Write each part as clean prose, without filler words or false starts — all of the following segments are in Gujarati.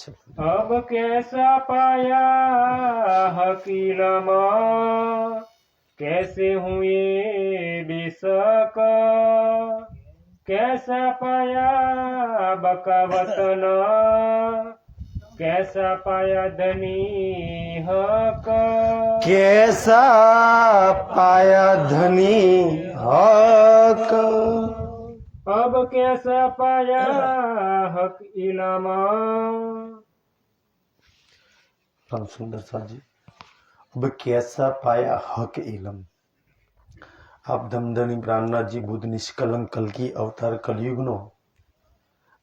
છે। अब कैसा पाया हकीलमा, कैसे हुए बेशक, कैसा पाया बकावतना, कैसा पाया धनी हक। कैसा पाया धनी हक, अब कैसा पाया हक इनामा। बहुत सुंदर साजी। अब कैसा पाया हक इलम। आप धमधनी ब्राह्मणनाथ जी बुद्ध निष्कलंक कलकी अवतार कलयुग नो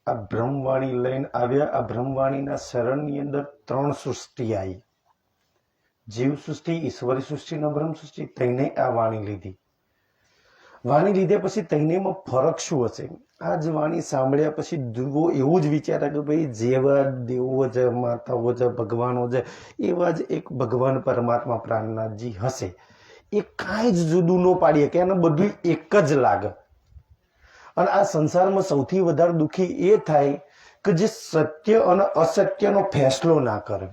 आ ब्रह्मवाणी लઈને આવ્યા। आ ब्रह्मवाणीના શરણની અંદર ત્રણ સૃષ્ટિ આવી, જીવ સૃષ્ટિ, ઈશ્વરી સૃષ્ટિ અને બ્રહ્મ સૃષ્ટિ। તેને આ વાણી લીધી। વાણી લીધે પછી તૈનેમાં ફરક શું હશે? આ જ વાણી સાંભળ્યા પછી ધ્રુવો એવું જ વિચારે કે ભાઈ જેવા દેવો છે, માતાઓ છે, ભગવાનો છે, એવા જ એક ભગવાન પરમાત્મા પ્રાણનાથજી હશે। એ કાંઈ જ જુદું ન પાડીએ કે એને બધું એક જ લાગે। અને આ સંસારમાં સૌથી વધારે દુઃખી એ થાય કે જે સત્ય અને અસત્યનો ફેસલો ના કરે।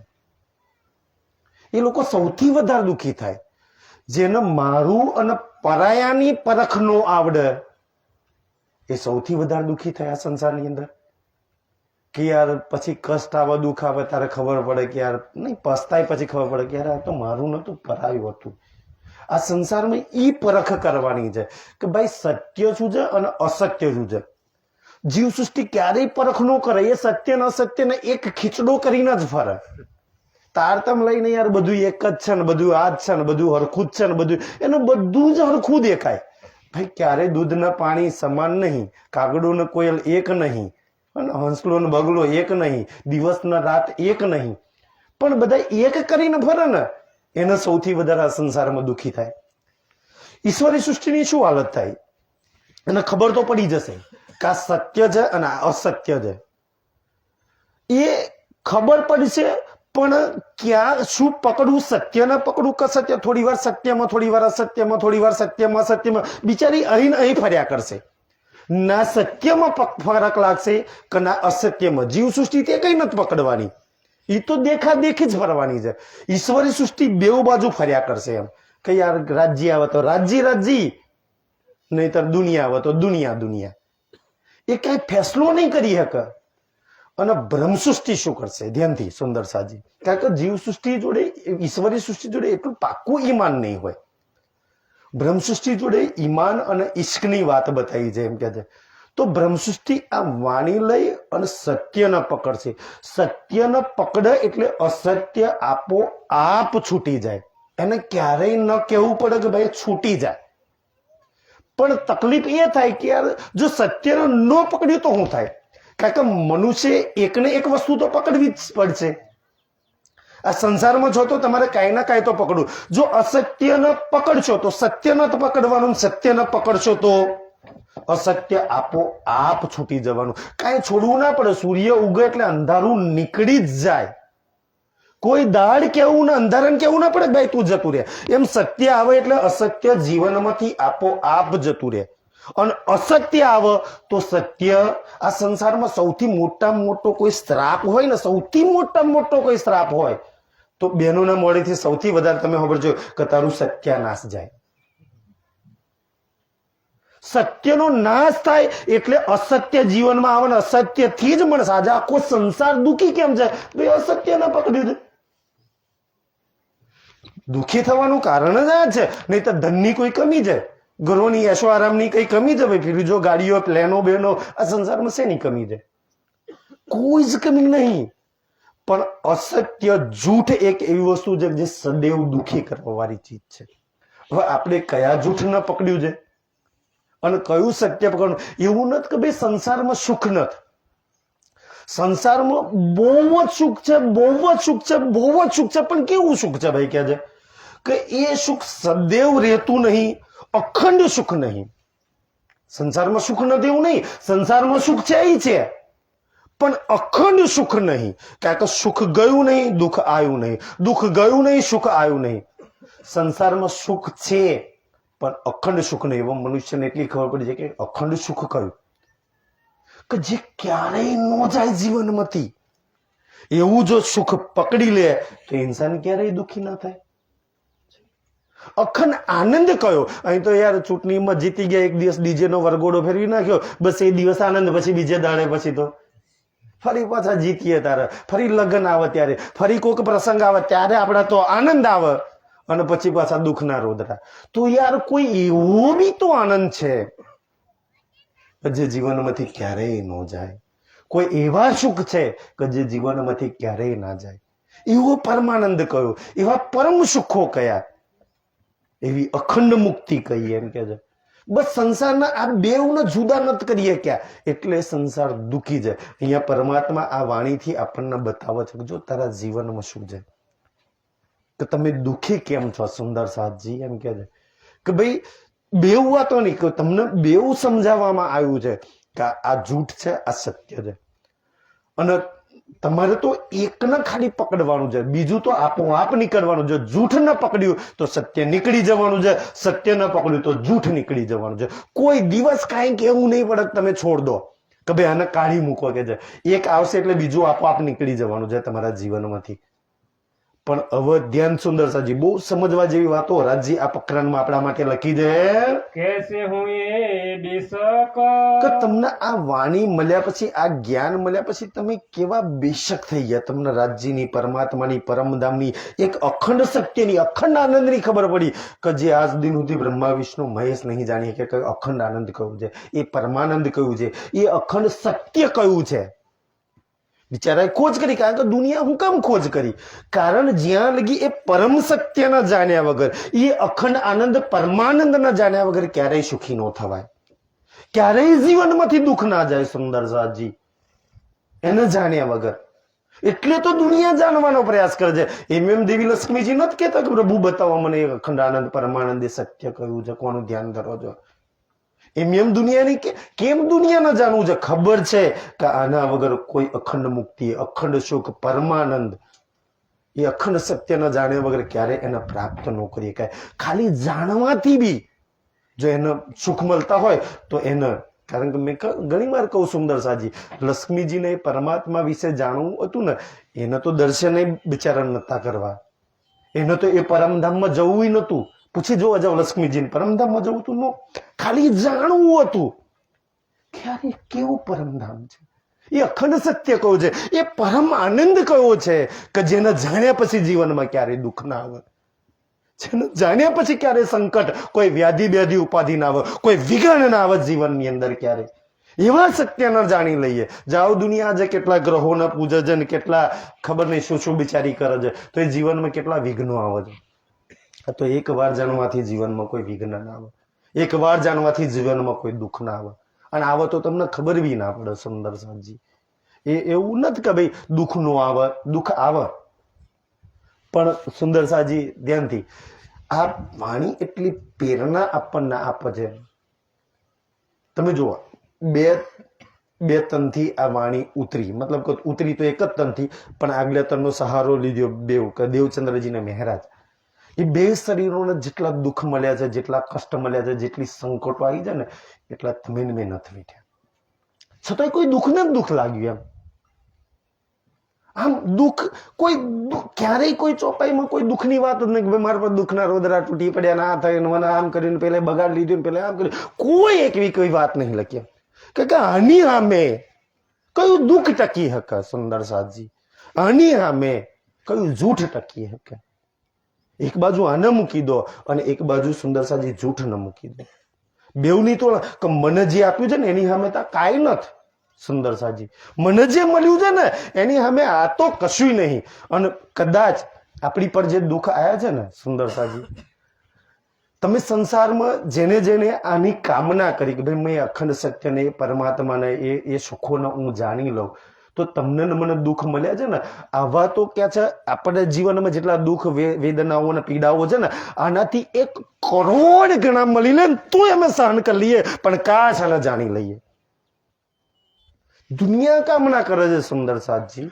એ લોકો સૌથી વધારે દુઃખી થાય જેને મારું અને પરાયાની પરખ નો આવડે, એ સૌથી વધારે દુઃખી થાય આ સંસારની અંદર। કે યાર પછી કષ્ટ આવે, દુઃખ આવે ત્યારે ખબર પડે કે યાર નહીં, પસ્તાય પછી ખબર પડે કે યાર આ તો મારું નતું, પરાયું હતું। આ સંસારમાં ઈ પરખ કરવાની છે કે ભાઈ સત્ય શું છે અને અસત્ય શું છે। જીવ સૃષ્ટિ ક્યારેય પરખ ન કરે, એ સત્ય ને અસત્ય ને એક ખીચડો કરીને જ ફરે। તારતમ લઈને યાર બધું એક જ છે ને, બધું આ જ છે ને, બધું હરખું જ છે ને, બધું એનું બધું જ હરખું દેખાય। ભાઈ ક્યારે દૂધ ને પાણી સમાન નહીં, કાગડો ને કોયલ એક નહીં, અને હંસલો ને બગલો એક નહીં, દિવસ ને રાત એક નહીં, પણ બધા એક કરીને ફરે ને એને સૌથી વધારે આ સંસારમાં દુઃખી થાય। ઈશ્વરી સૃષ્ટિની શું હાલત થાય એને ખબર તો પડી જશે કે આ સત્ય છે અને આ અસત્ય છે। એ ખબર પડશે, પણ ક્યાં શું પકડવું, સત્ય ને પકડવું કે અસત્ય? થોડી વાર સત્યમાં, થોડી વાર અસત્યમાં, થોડી વાર સત્યમાં અસત્યમાં, બિચારી અહીં ને અહીં ફર્યા કરશે। ના સત્યમાં ફરક લાગશે કે ના અસત્યમાં। જીવ સૃષ્ટિ તે કઈ નથી પકડવાની, એ તો દેખા દેખી જ ફરવાની છે। ઈશ્વરી સૃષ્ટિ બેઉ બાજુ ફર્યા કરશે એમ કે યાર રાજ્ય આવે તો રાજ્ય રાજ્ય, નહીતર દુનિયા આવે તો દુનિયા દુનિયા। એ કઈ ફેસલો નહીં કરી શકે। અને બ્રહ્મ સૃષ્ટિ શું કરશે? ધ્યાનથી સુંદર સાજી, કારણ કે જીવ સૃષ્ટિ જોડે, ઈશ્વરી સૃષ્ટિ જોડે એટલું પાક્કું ઈમાન નહીં હોય। બ્રહ્મ સૃષ્ટિ જોડે ઈમાન અને ઈશ્કની વાત બતાવી છે એમ કે છે। તો બ્રહ્મ સૃષ્ટિ આ વાણી લઈ અને સત્યને પકડશે। સત્યને પકડે એટલે અસત્ય આપોઆપ છૂટી જાય। એને ક્યારેય ન કહેવું પડે કે ભાઈ છૂટી જાય। પણ તકલીફ એ થાય કે યાર જો સત્યને ન પકડ્યું તો શું થાય? કારણ કે મનુષ્ય એકને એક વસ્તુ તો પકડવી જ પડશે। આ સંસારમાં છો તો તમારે કાંઈ ના કાંઈ તો પકડવું। જો અસત્યને પકડશો તો સત્ય ન પકડવાનું, સત્યને પકડશો તો અસત્ય આપોઆપ છૂટી જવાનું। કાંઈ છોડવું ના પડે। સૂર્ય ઉગે એટલે અંધારું નીકળી જ જાય। કોઈ દાડ કેવું ને અંધારાને કેવું ના પડે ભાઈ તું જતું રહે। એમ સત્ય આવે એટલે અસત્ય જીવનમાંથી આપોઆપ જતું રહે। અને અસત્ય આવે તો સત્ય, આ સંસારમાં સૌથી મોટામાં મોટો કોઈ શ્રાપ હોય ને, સૌથી મોટામાં મોટો કોઈ શ્રાપ હોય તો બહેનોના મોડેથી સૌથી વધારે તમે ખબર છો કે તારું સત્યાનાશ જાય। સત્યનો નાશ થાય એટલે અસત્ય જીવનમાં આવે ને અસત્યથી જ મળશે। આજે આખો સંસાર દુઃખી કેમ છે? ભાઈ અસત્ય ના પકડ્યું છે। દુઃખી થવાનું કારણ જ આ છે, નહીં તો ધનની કોઈ કમી છે, ઘરોની એશો આરામની કઈ કમી છે? ભાઈ ફ્રીજો, ગાડીઓ, પ્લેનો, બેનો, આ સંસારમાં શેની કમી છે? કોઈ જ કમી નહીં। પણ અસત્ય, જૂઠ એક એવી વસ્તુ છે જે સદૈવ દુઃખી કરવા વાળી ચીજ છે। હવે આપણે કયા જૂઠ ન પકડ્યું છે અને કયું સત્ય પકડવું? એવું નથી કે ભાઈ સંસારમાં સુખ નથી। સંસારમાં બહુ જ સુખ છે, બહુ જ સુખ છે, બહુ જ સુખ છે। પણ કેવું સુખ છે ભાઈ? કે છે કે એ સુખ સદૈવ રહેતું નહીં, અખંડ સુખ નહીં। સંસારમાં સુખ નથી એવું નહીં, સંસારમાં સુખ છે એ છે, પણ અખંડ સુખ નહીં। કારણ કે સુખ ગયું નહીં, દુઃખ આવ્યું નહીં, દુઃખ ગયું નહીં, સુખ આવ્યું નહીં। સંસારમાં સુખ છે પણ અખંડ સુખ નહીં। એવો મનુષ્યને એટલી ખબર પડી છે કે અખંડ સુખ કયું? કે જે ક્યારેય ન જાય જીવનમાંથી। એવું જો સુખ પકડી લે તો ઇન્સાન ક્યારેય દુઃખી ના થાય. અખંડ આનંદ કયો? અહીં તો યાર ચૂંટણીમાં જીતી ગયા, એક દિવસ ડીજે નો વરઘોડો ફેરવી નાખ્યો, બસ એ દિવસ આનંદ, પછી બીજે દાડે પછી તો ફરી પાછા જીતીએ તારે, ફરી લગ્ન આવે ત્યારે, ફરી કોઈક પ્રસંગ આવે ત્યારે આપડા તો આનંદ આવે, અને પછી પાછા દુઃખના રોદરા. તો યાર કોઈ એવો બી તો આનંદ છે જે જીવનમાંથી ક્યારેય ન જાય. કોઈ એવા સુખ છે કે જે જીવનમાંથી ક્યારેય ના જાય. એવો પરમાનંદ કયો? એવા પરમ સુખો કયા? એવી અખંડ મુક્તિ કહીએ એમ કે છે. બસ સંસારના આ બેવને જુદા નથી કરીએ ક્યાં, એટલે સંસાર દુખી જાય. અહીંયા પરમાત્મા આ વાણીથી આપણને બતાવે છે કે જો તારા જીવનમાં શું છે, કે તમે દુખી કેમ છો. સુંદર સાધજી એમ કે છે કે ભાઈ બેવ વાતો નહીં, કે તમને બેવ સમજાવવામાં આવ્યું છે કે આ જૂઠ છે, આ સત્ય છે, અને તમારે તો એકને ખાલી પકડવાનું છે, બીજું તો આપોઆપ નીકળવાનું છે. જૂઠ ન પકડ્યું તો સત્ય નીકળી જવાનું છે, સત્ય ન પકડ્યું તો જૂઠ નીકળી જવાનું છે. કોઈ દિવસ કાંઈ કેવું નહીં પડે, તમે છોડ દો કે ભાઈ આને કાઢી મૂકો કે છે, એક આવશે એટલે બીજું આપોઆપ નીકળી જવાનું છે તમારા જીવનમાંથી. પણ હવે ધ્યાન સુંદર સાજી, બહુ સમજવા જેવી વાતો રાજજી આ પ્રકરણમાં આપણા માટે લખી દે. कैसे हुए बेशक, કે તમને આ વાણી મળ્યા પછી, આ જ્ઞાન મળ્યા પછી તમે કેવા બેશક થઈ ગયા. તમને રાજ્યની, પરમાત્માની, પરમધામની, એક અખંડ સત્યની, અખંડ આનંદની ખબર પડી કે જે આજ દિન સુધી બ્રહ્મા વિષ્ણુ મહેશ નહીં જાણીએ કે અખંડ આનંદ કયું છે, એ પરમાનંદ કયું છે, એ અખંડ સત્ય કયું છે. બિચારાએ ખોજ કરી. કારણ કે દુનિયા હું કામ ખોજ કરી? કારણ જ્યાં લગી એ પરમ સત્ય ના જાણ્યા વગર, એ અખંડ આનંદ પરમાનંદ ના જાણ્યા વગર ક્યારેય સુખી ન થવાય, ક્યારેય જીવનમાંથી દુઃખ ના જાય. સુંદર સાજી એને જાણ્યા વગર, એટલે તો દુનિયા જાણવાનો પ્રયાસ કરે છે. એમ દેવી લક્ષ્મીજી નથી કહેતા કે પ્રભુ બતાવો મને એક અખંડ આનંદ પરમાનંદ એ સત્ય કયું છે, કોનું ધ્યાન ધરો છો. એમ દુનિયાની કેમ દુનિયાને જાણવું છે? ખબર છે કે આના વગર કોઈ અખંડ મુક્તિ, અખંડ સુખ, પરમાનંદ, એ અખંડ સત્ય ન જાણ્યા વગર ક્યારે એને પ્રાપ્ત ન કરી શકાય. ખાલી જાણવાથી બી જો એને સુખ મળતા હોય તો એને, કારણ કે મેં ઘણી વાર કહું સુંદર સાજી, લક્ષ્મીજીને પરમાત્મા વિશે જાણવું હતું ને, એને તો દર્શન બિચારા નતા કરવા, એને તો એ પરમધામમાં જવું નતું. પૂછી જોવા જાવ લક્ષ્મીજીને પરમધામમાં જવું તું નો, ખાલી જાણવું હતું ક્યારે કેવું પરમધામ છે, એ અખંડ સત્ય કયું છે, એ પરમ આનંદ કયો છે કે જેને જાણ્યા પછી જીવનમાં ક્યારે દુઃખ ના આવે, જેને જાણ્યા પછી ક્યારે સંકટ, કોઈ વ્યાધિ ઉપાધિ ના આવે, કોઈ વિઘ્ન ના આવે જીવનની અંદર ક્યારે. એવા સત્યને જાણી લઈએ. જાઓ દુનિયા આજે કેટલા ગ્રહોના પૂજે છે ને કેટલા ખબર નહીં શું શું બિચારી કરે છે, તો એ જીવનમાં કેટલા વિઘ્નો આવે છે. તો એક વાર જાણવાથી જીવનમાં કોઈ વિઘ્ન ના આવે, એક વાર જાણવાથી જીવનમાં કોઈ દુઃખ ના આવે, અને આવે તો તમને ખબર બી ના પડે. સુંદર સાજી એવું નથી કે ભાઈ દુઃખ નો આવે, દુઃખ આવે, પણ સુંદર સાજી ધ્યાનથી, આ વાણી એટલી પ્રેરણા આપણને આપે છે. તમે જુઓ, બે તનથી આ વાણી ઉતરી, મતલબ કે ઉતરી તો એક જ તનથી, પણ આગલા તનનો સહારો લીધો બેવ કે દેવચંદ્રજીને મહારાજ. એ બે શરીરોને જેટલા દુઃખ મળ્યા છે, જેટલા કષ્ટ મળ્યા છે, જેટલી સંકટો આવી છે ને, એટલા તમે મેં નથી વેઠ્યા, છતાંય કોઈ દુઃખને જ દુઃખ લાગ્યું. એમ આમ દુઃખ કોઈ ક્યારેય કોઈ ચોપાઈમાં કોઈ દુઃખની વાત જ નહીં કે મારા પર દુઃખના રોદરા તૂટી પડ્યા, ના થયું, મને આમ કરીને પેલા બગાડ લીધું, પેલા આમ કર્યું, કોઈ એકવી કોઈ વાત નહીં લખી કે આની સામે કયું દુઃખ ટકી શકે. સુંદર સાજી, આની સામે કયું જૂઠ ટકી શકે. એક બાજુ આને મૂકી દો અને એક બાજુ સુંદર સાજી જૂઠ ન મૂકી દો. બેવની તો મને જે આપ્યું છે ને એની સામે તો કાંઈ નથી. સુંદર સાજી, મને જે મળ્યું છે ને એની સામે આ તો કશું નહીં. અને કદાચ આપણી પર જે દુઃખ આવ્યા છે ને સુંદર સાજી, તમે સંસારમાં જેને જેને આની કામના કરી કે ભાઈ મેં અખંડ સત્યને, પરમાત્માને, એ સુખોને હું જાણી લઉં, તો તમને મને દુઃખ મળ્યા છે ને, આવા તો ક્યાં છે આપણે જીવનમાં જેટલા દુઃખ, વેદનાઓ અને પીડાઓ છે ને, આનાથી 1 કરોડ ગણા મળી લે તો અમે સહન કરી લઈએ, પણ કાશ આને જાણી લઈએ. દુનિયા કામના કરે છે સુંદર સાજી,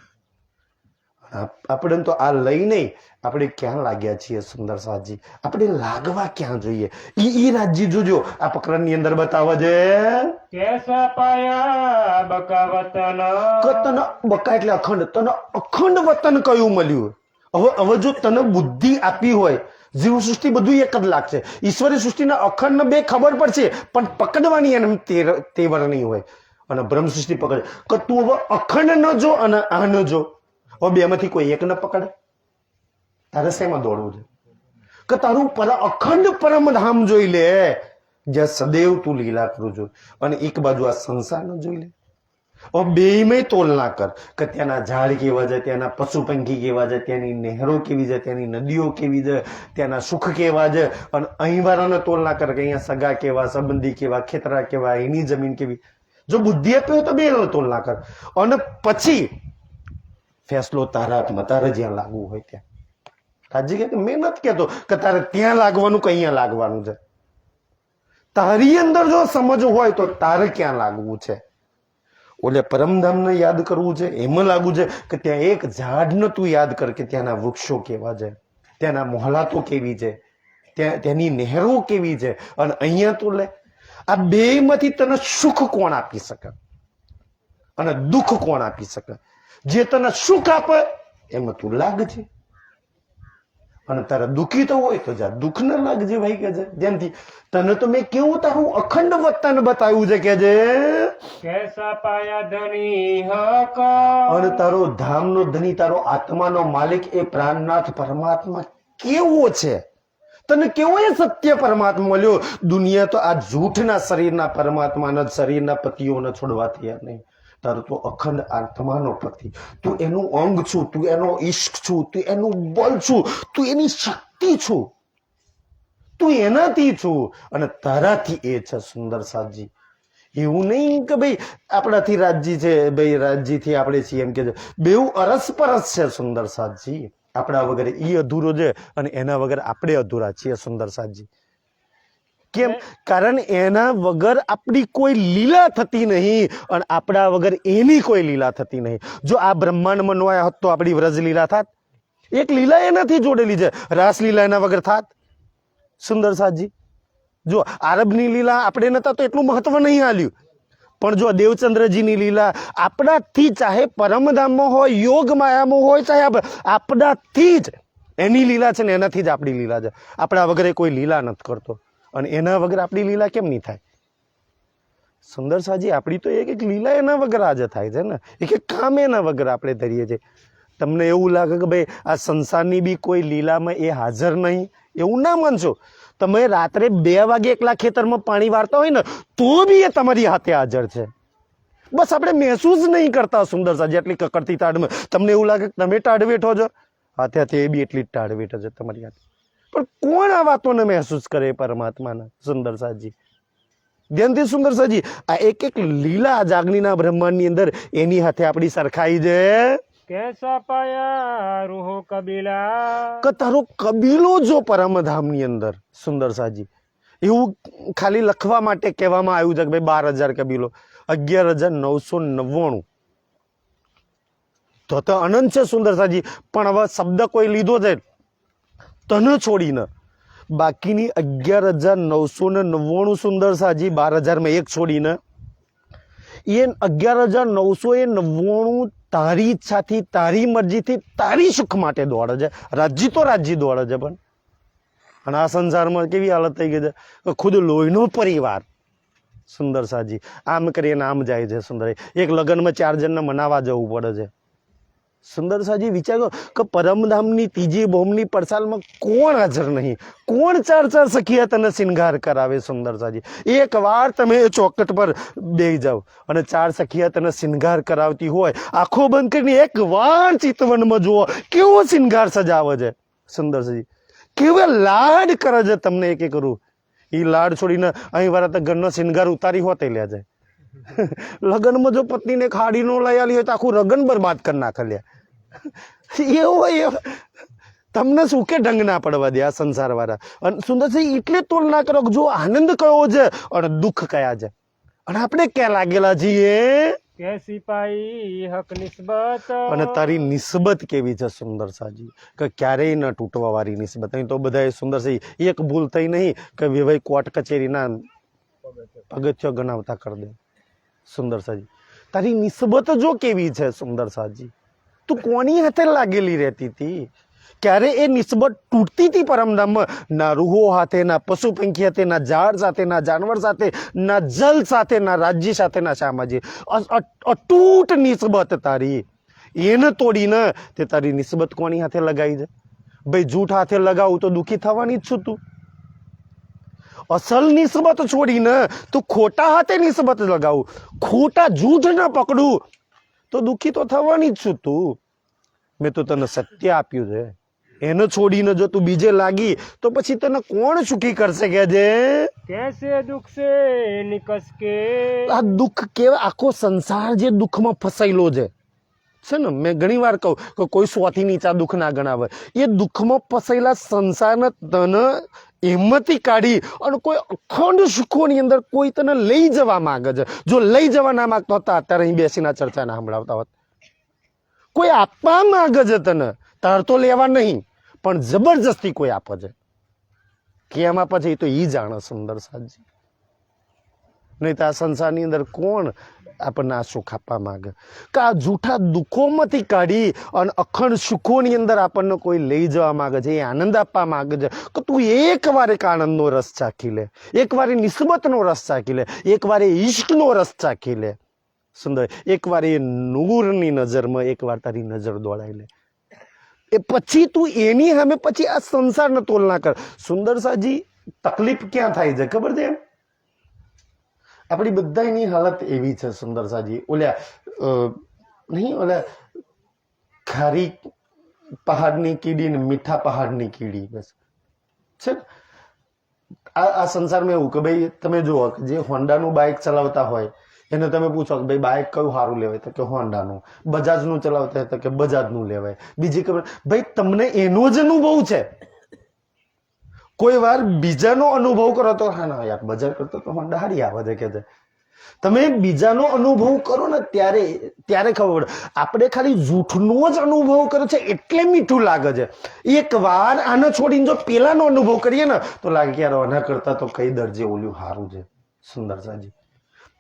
આપણે તો આ લઈ નહીં, આપણે ક્યાં લાગ્યા છીએ સુંદર સાજી? આપણે લાગવા ક્યાં જોઈએ? ઈ રાજજી જોજો આ પ્રકરણની અંદર બતાવે છે. કેસ પાયા બકા વતન. તને બકા એટલે અખંડ, તને અખંડ વતન કયું મળ્યું? હવે જો તને બુદ્ધિ આપી હોય, જીવ સૃષ્ટિ બધું એક જ લાગશે. ઈશ્વરી સૃષ્ટિના અખંડ બે ખબર પડશે, પણ પકડવાની એને તેવર નહીં હોય. અને બ્રહ્મ સૃષ્ટિ પકડે કે તું હવે અખંડ ન જો અને આ ન જો. હવે બે માંથી કોઈ એક ન પકડે. તારે શેમાં દોડવું છે? કે તારું અખંડ પરમધામ જોઈ લે, જ્યાં સદૈવ તું લીલા કરું છું, અને એક બાજુ આ સંસાર ન જોઈ લે. હવે બેયમાં તોલ ના કર કે ત્યાંના ઝાડ કેવા છે, ત્યાંના પશુ પંખી કેવા છે, ત્યાંની નહેરો કેવી છે, ત્યાંની નદીઓ કેવી છે, ત્યાંના સુખ કેવા છે, અને અહીં વાળાને તોલ ના કર કે અહીંયા સગા કેવા, સંબંધી કેવા, ખેતરા કેવા, એની જમીન કેવી. જો બુદ્ધિ આપી હોય તો બે તોલ ના કર, અને પછી ફેસલો તારા હાથમાં, તારે જ્યાં લાગવું હોય ત્યાં. રાજી કે મેં નથી કહેતો કે તારે ત્યાં લાગવાનું કે અહીંયા લાગવાનું છે. તારી અંદર જો સમજ હોય તો તારે ક્યાં લાગવું છે. ઓલે પરમધામને યાદ કરવું છે, એમાં લાગવું છે કે ત્યાં એક ઝાડને તું યાદ કર કે ત્યાંના વૃક્ષો કેવા છે, ત્યાંના મોહલાતો કેવી છે, ત્યાંની નહેરો કેવી છે. અને અહીંયા તું લે, આ બે માંથી તને સુખ કોણ આપી શકે અને દુઃખ કોણ આપી શકે? જે તને સુખ આપે એમાં તું લાગજે, અને તારે દુઃખી તો હોય તો જા દુઃખ ન લાગજે ભાઈ. કે છે જેમથી તને તો મેં કેવું તારું અખંડ વતન બતાવ્યું છે કે છે કેસ પાયા ધની હક. અને તારો ધામનો ધની, તારો આત્માનો માલિક એ પ્રાણનાથ પરમાત્મા કેવો છે? તને કેવો એ સત્ય પરમાત્મા મળ્યો? દુનિયા તો આ જૂઠના શરીરના પરમાત્માના શરીરના પતિઓને છોડવા તૈયાર નહીં. તારો તો અખંડ આત્માનો પતિ, તું એનું અંગ છું, તું એનો ઈશ્ક છું, તું એનું બળ છું, તું એની શક્તિ છું, તું એનાથી છું, અને તારાથી એ છે સુંદર સાજી. એવું નહીં કે ભાઈ આપણાથી રાજજી છે, ભાઈ રાજજીથી આપણે છીએ એમ કે છે. બેઉ અરસપરસ છે સુંદર સાજી. આપણા વગર ઈ અધૂરો છે અને એના વગર આપણે અધૂરા છીએ સુંદર સાજી. કેમ? કારણ એના વગર આપણી કોઈ લીલા થતી નહીં, અને આપણા વગર એની કોઈ લીલા થતી નહીં. જો આ બ્રહ્માંડમાં નો આવ્યા હોત તો આપણી વ્રજ લીલા થાત? એક લીલા એનાથી જોડેલી છે, રાસલીલા એના વગર થાત સુંદર સાજી? જો આરબની લીલા આપણે નતા તો એટલું મહત્વ નહીં આલ્યું, પણ જો દેવચંદ્રજીની લીલા આપણાથી, ચાહે પરમધામમાં હોય, યોગ માયામાં હોય, ચાહે આપણાથી જ એની લીલા છે ને એનાથી જ આપણી લીલા છે. આપણા વગર કોઈ લીલા નથી કરતો, અને એના વગર આપણી લીલા કેમ નહીં થાય સુંદર સાજી? આપણી તો એક લીલા એના વગર આજે થાય છે ને, એક કામ એના વગર આપણે ધરીએ છીએ. તમને એવું લાગે કે ભાઈ આ સંસારની બી કોઈ લીલામાં એ હાજર નહીં, એવું ના માનશો. તમે રાત્રે 2 વાગે એકલા ખેતરમાં પાણી વાળતા હોય ને તો બી એ તમારી હાથે હાજર છે. બસ આપણે મહેસૂસ નહીં કરતા સુંદર સાજી. એટલી કકડતી તાડમાં તમને એવું લાગે કે તમે ટાઢ બેઠો છો, હાથે હાથે એ બી એટલી જ ટાઢ બેઠો છે તમારી હાથે. પણ કોણ આ વાતોને મહેસૂસ કરે? પરમાત્માના સુંદર સાજી. ધ્યાનથી સુંદર સાજી, આ એક એક લીલા જાગણીના બ્રહ્માંડની અંદર એની હાથે આપણી સરખાઈ છે. કેસ પાયા રૂહો કબીલા. કે તારો કબીલો જો પરમધામની અંદર સુંદર સાજી, એવું ખાલી લખવા માટે કહેવામાં આવ્યું છે કે ભાઈ 12,000 કબીલો, 11,999 તો અનંત છે સુંદર સાજી. પણ હવે શબ્દ કોઈ લીધો છે તને છોડીને, બાકીની 11,999 સુંદર સાજી, 12,000 એક છોડીને, એ 11,999 તારી ઈચ્છાથી, તારી મરજીથી, તારી સુખ માટે દોડે છે. રાજજી તો રાજજી દોડે છે, પણ અને આ સંસારમાં કેવી હાલત થઈ ગઈ છે કે ખુદ લોહીનો પરિવાર સુંદર સાજી આમ કરીને આમ જાય છે. સુંદર એક લગ્નમાં 4 જણને મનાવા જવું પડે છે. સુંદર સાજી વિચારો કે પરમધામની ત્રીજી ભૌમની પડસાલમાં કોણ હાજર નહીં? કોણ 4 સખીયા તને શિંગાર કરાવે? સુંદર સાજી એક વાર તમે ચોકટ પર બેસી જાઓ અને 4 સખીયા તને શિંગાર કરાવતી હોય, આંખો બંધ કરીને એક વાર ચિતવનમાં જુઓ કેવો શિંગાર સજાવે છે સુંદર સાજી, કેવા લાડ કરે છે તમને એક એક રૂ. એ લાડ છોડીને અહીં વાળા તો ઘરનો શિંગાર ઉતારી હોતે લે જાય. લગ્નમાં જો પત્નીને ખાડી નો લઈ આલી હોય તો આખું લગ્ન બરબાદ કરી નાખે લ્યા. એવું તમને શું કે ઢંગ ના પડવા દે આ સંસાર વાળા. અને સુંદરસિંહ એટલે તોલ ના કરો જો આનંદ કયો છે અને દુઃખ કયા છે, અને આપણે ક્યાં લાગેલા છીએ? कैसी पाई हक निस्बत અને તારી નિસ્બત કેવી છે સુંદર સાજી કે ક્યારેય ન તૂટવા વાળી નિસ્બત. અહીં તો બધા સુંદર સાજી એક ભૂલ થઈ નહીં કે વેવાઈ કોર્ટ કચેરીના પગથિયો ગણાવતા કરી દે. સુંદર સાજી તારી નિસ્બત જો કેવી છે સુંદર સાજી, તું કોની હાથે લાગેલી રહેતી હતી? ક્યારે એ નિસ્બત તૂટતી હતી પરમધામમાં? ના રૂહો સાથે, ના પશુ પંખી સાથે, ના ઝાડ સાથે, ના જાનવર સાથે, ના જલ સાથે, ના રાજ્ય સાથે, ના સામાજિક અતૂટ નિસ્બત તારી. એને તોડીને તે તારી નિસ્બત કોની હાથે લગાવી છે? ભાઈ જૂઠ હાથે લગાવું તો દુઃખી થવાની જ છું તું. અસલ નિસ્બત છોડીને તું ખોટા હાથે નિસ્બત લગાવું, ખોટા જૂઠ ન પકડું તો દુઃખી તો થવાની જ છું તું. મેં તો તને સત્ય આપ્યું છે, એને છોડીને જો તું બીજે લાગી તો પછી તને કોણ સુખી કરશે? કે જે कैसे दुख से निकस के આ દુઃખ કેવા, આખો સંસાર જે દુઃખમાં ફસાયેલો છે ને, મેં ઘણી વાર કહું કે કોઈ સોથી નીચા દુઃખ ના ગણાવે. એ દુઃખમાં ફસાયેલા સંસારને તને હિંમતી કાઢી અને કોઈ અખંડ સુખોની અંદર કોઈ તને લઈ જવા માંગે છે. જો લઈ જવા ના માંગતો હતા અત્યારે અહીં બેસીને ચર્ચા ના સંભળાવતા હોત. કોઈ આપવા માંગે છે તને, તાર તો લેવા નહીં પણ જબરજસ્તી કોઈ આપે છે. કેમ આપે છે એ તો ઈ જાણે સુંદર સાજી. નહીં તો આ સંસારની અંદર કોણ આપણને આ સુખ આપવા માંગે? કે આ જૂઠા દુઃખોમાંથી કાઢી અને અખંડ સુખોની અંદર આપણને કોઈ લઈ જવા માંગે છે, એ આનંદ આપવા માંગે છે. કે તું એક વાર એક આનંદનો રસ ચાખી લે, એક વાર નિસ્બતનો રસ ચાખી લે, એક વાર ઈશ્કનો રસ ચાખી લે. સુંદર એક વાર એ નૂરની નજરમાં એક વાર તારી નજર દોડાઈ લે, એ પછી તું એની સામે પછી આ સંસારને તોલના કર. સુંદર સાજી તકલીફ ક્યાં થાય છે ખબર છે? આપણી બધાની હાલત એવી છે સુંદર સાજી. ઓલ્યા ખારી પહાડની કીડી ને મીઠા પહાડની કીડી બસ છે ને. આ સંસારમાં એવું કે ભાઈ તમે જુઓ કે જે હોન્ડાનું બાઇક ચલાવતા હોય એને તમે પૂછો કે ભાઈ બાઇક કયું સારું લેવાય, તો કે હોન્ડાનું. બજાજનું ચલાવતા હોય તો કે બજાજનું લેવાય. બીજી ખબર ભાઈ તમને એનો જ અનુભવ છે. કોઈ વાર બીજાનો અનુભવ કરો તો હા ના યાર બજાજ કરતો તો હોન્ડા હારી આવે છે કે છે. તમે બીજાનો અનુભવ કરો ને ત્યારે ખબર પડે. આપણે ખાલી જૂઠનો જ અનુભવ કર્યો છે એટલે મીઠું લાગે છે. એક વાર આને છોડીને જો પેલાનો અનુભવ કરીએ ને તો લાગે કે યાર આના કરતા તો કઈ દરજે ઓલું સારું છે સુંદર સાજી.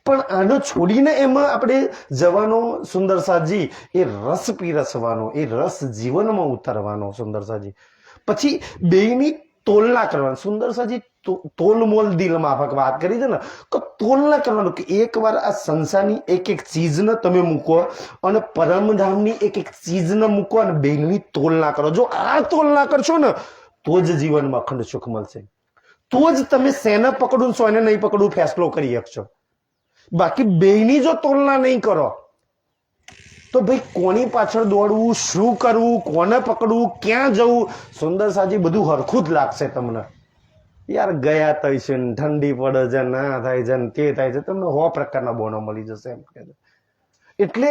પણ આને છોડીને એમાં આપણે જવાનો સુંદર સાજી, એ રસ પીરસવાનો, એ રસ જીવનમાં ઉતારવાનો સુંદર સાજી. પછી બેયની તોલના કરવાની સુંદર સાજી. તોલમોલ દિલ માફક વાત કરી છે ને, કે તોલના કરવાનું કે એક વાર આ સંસારની એક એક ચીજને તમે મૂકો અને પરમધામની એક એક ચીજને મૂકો અને બેયની તોલના કરો. જો આ તોલના કરશો ને તો જ જીવનમાં અખંડ સુખ મળશે. તો જ તમે શેને પકડું સોને નહીં પકડું ફેસલો કરી શકશો. બાકી બેયની જો તોલના નહીં કરો તો ભાઈ કોની પાછળ દોડવું, શું કરવું, કોને પકડવું, ક્યાં જવું, સુંદર સાજી બધું હરખું જ લાગશે તમને. યાર ગયા થઈ છે ને ઠંડી પડે છે, ના થાય છે ને તે થાય છે, તમને 100 પ્રકારના બોનો મળી જશે એમ કે. એટલે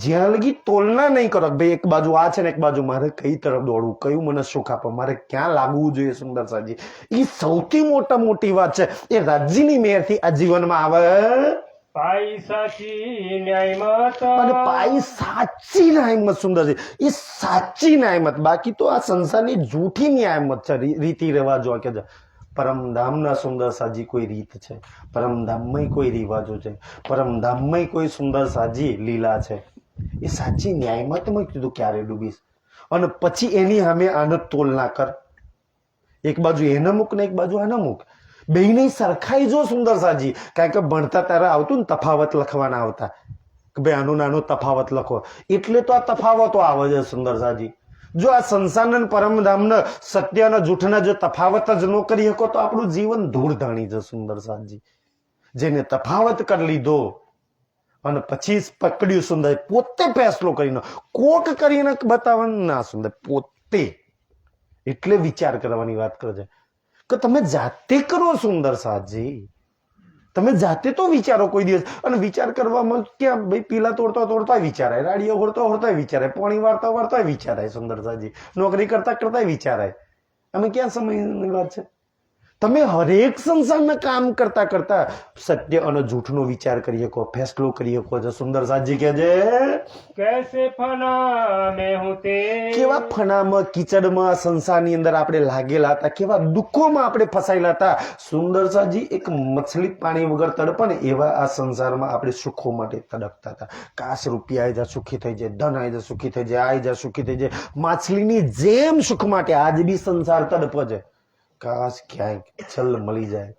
જ્યાં લગી તોલના નહીં કરો ભાઈ એક બાજુ આ છે ને એક બાજુ મારે કઈ તરફ દોડવું, કયું મને સુખ આપે, મારે ક્યાં લાગવું જોઈએ સુંદર સાજી, એ સૌથી મોટી વાત છે. એ રાજ્યની મેરથી આ જીવનમાં આવે पाई साची न्यायमत અને પાઈ સાચી ન્યાયમત. સુંદર છે એ સાચી ન્યાયમત. બાકી તો આ સંસારની જૂઠી ન્યાયમત છે, રીતિ રિવાજો કે પરમધામના સુંદર સાજી કોઈ રીત છે, પરમધામમાં કોઈ રિવાજો છે, પરમધામમાં કોઈ સુંદર સાજી લીલા છે. એ સાચી ન્યાયમતમાં કીધું ક્યારે ડૂબીશ. અને પછી એની સામે આને તોલના કર. એક બાજુ એને મૂક ને એક બાજુ આને મૂક. બેયની સરખાઈ જો સુંદર સાજી. કારણ કે ભણતા તારે આવતું ને તફાવત લખવાના આવતા કે ભાઈ આનો નાનો તફાવત લખો, એટલે તો આ તફાવતો આવે છે સુંદર સાજી. જો આ સંસારના પરમધામના સત્યના જૂઠના જો તફાવત જ ન કરી શકો તો આપણું જીવન ધૂળધાણી છે સુંદર સાજી. જેને તફાવત કરી લીધો અને પછી પકડ્યું સુંદર, પોતે ફેસલો કરીને કોક કરીને બતાવવાનું ના સુંદર, પોતે. એટલે વિચાર કરવાની વાત કરે છે કે તમે જાતે કરો સુંદર સાજી. તમે જાતે તો વિચારો કોઈ દિવસ. અને વિચાર કરવામાં ક્યાં ભાઈ પીલા તોડતા વિચારાય, રાડીઓ હોડતા વિચારાય, પાણી વાળતા વિચારાય સુંદર સાજી, નોકરી કરતા વિચારાય. અમે ક્યાં સમયની વાત છે? તમે હરેક સંસારના કામ કરતા કરતા સત્ય અને જૂઠનો વિચાર કરી શકો, ફેસલો કરી શકો છો. સુંદર સાજી કહે છે कैसे फना मैं हूँ तेरे, કેવા ફનામાં કીચડમાં સંસારની અંદર આપણે લાગેલા હતા, કેવા દુઃખોમાં આપણે ફસાયેલા હતા. સુંદર સાજી એક મછલી પાણી વગર તડપે ને એવા આ સંસારમાં આપણે સુખો માટે તડપતા હતા. કાશ રૂપિયા આવી જાય સુખી થઈ જાય, ધન આવી જાય સુખી થઈ જાય, આવી જાય સુખી થઈ જાય. માછલીની જેમ સુખ માટે આજ બી સંસાર તડપે છે. કાશ ક્યાંય છલ મળી જાય,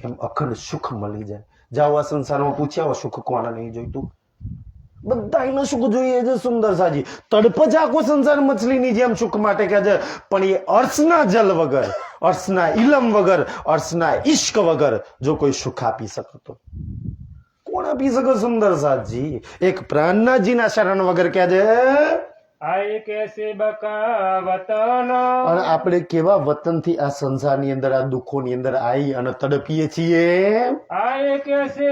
એમ અખંડ સુખ મળી જાય. જાઓ આ સંસારમાં પૂછ્યા સુખ કોના નહીં જોઈતું, બધા એનું સુખ જોઈએ છે. સુંદર સાજી તડપ જ આખો સંસાર મછલીની જેમ સુખ માટે કહે છે, પણ એ અર્શના જલ વગર, અર્શના ઇલમ વગર, અર્શના ઈશ્ક વગર જો કોઈ સુખ આપી શકે તો કોણ આપી શકે? સુંદર સાજી એક પ્રાણનાજીના શરણ વગર કહે છે. आए कैसे बका वतन, અને આપણે કેવા વતનથી આ સંસારની અંદર આ દુઃખોની અંદર આવી અને તડપીએ છીએ. आए कैसे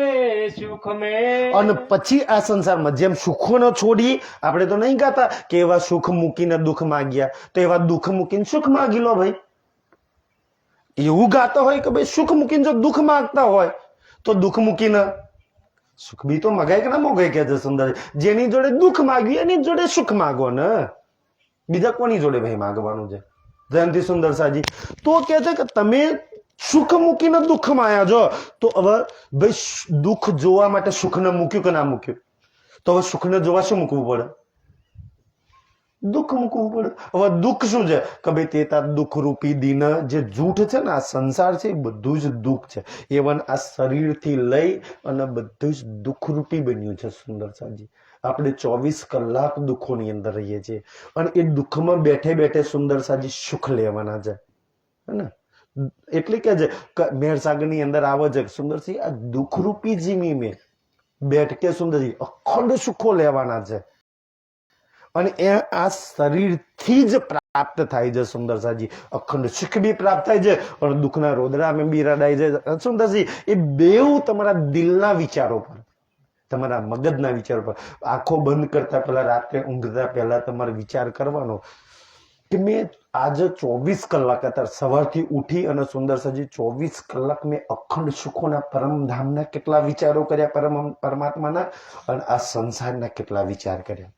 सुख में, અને પછી આ સંસારમાં જેમ સુખોનો છોડી આપણે તો નહીં ગાતા કે એવા સુખ મૂકીને દુઃખ માગ્યા, તો એવા દુઃખ મૂકીને સુખ માગી લો ભાઈ. એવું ગાતો હોય કે ભાઈ સુખ મૂકીને જો દુઃખ માંગતા હોય તો દુઃખ મૂકીને સુખ બી તો મગાય કે ના મોગાય કે છે. સુંદર જેની જોડે દુઃખ માગ્યું એની જોડે સુખ માગો ને, બીજા કોની જોડે ભાઈ માગવાનું છે? જયંતિ સુંદર સાજી તો કે છે કે તમે સુખ મૂકીને દુઃખ માં આવ્યા છો, તો હવે ભાઈ દુઃખ જોવા માટે સુખને મૂક્યું કે ના મૂક્યું? તો હવે સુખને જોવા શું મૂકવું પડે? દુઃખ મૂકવું પડે. હવે દુઃખ શું છે કે ભાઈ તે તાર દુઃખ રૂપી દિન જે જૂઠ છે ને આ સંસાર છે એ બધું જ દુઃખ છે. એવન આ શરીરથી લઈ અને બધું જ દુઃખ રૂપી બન્યું છે. સુંદર સાજી આપણે 24 કલાક દુઃખોની અંદર રહીએ છીએ અને એ દુઃખમાં બેઠે બેઠે સુંદર સાજી સુખ લેવાના છે ને. એટલે કે છે મેર સાગરની અંદર આવે છે સુંદરસિંહ આ દુઃખ રૂપી જીમી મેં બેઠ કે સુંદરસિંહ અખંડ સુખો લેવાના છે અને એ આ શરીરથી જ પ્રાપ્ત થાય છે. સુંદર સાજી અખંડ સુખ બી પ્રાપ્ત થાય છે અને દુઃખના રોદડા મેં બી રડાય છે. સુંદરસિંહ એ બેઉ તમારા દિલના વિચારો પર, તમારા મગજના વિચારો પર. આંખો બંધ કરતા પહેલા, રાત્રે ઊંઘતા પહેલા તમારે વિચાર કરવાનો કે મેં આજે 24 કલાક અત્યારે સવારથી ઉઠી અને સુંદર સાજી 24 કલાક મેં અખંડ સુખોના પરમધામના કેટલા વિચારો કર્યા, પરમાત્માના, અને આ સંસારના કેટલા વિચાર કર્યા.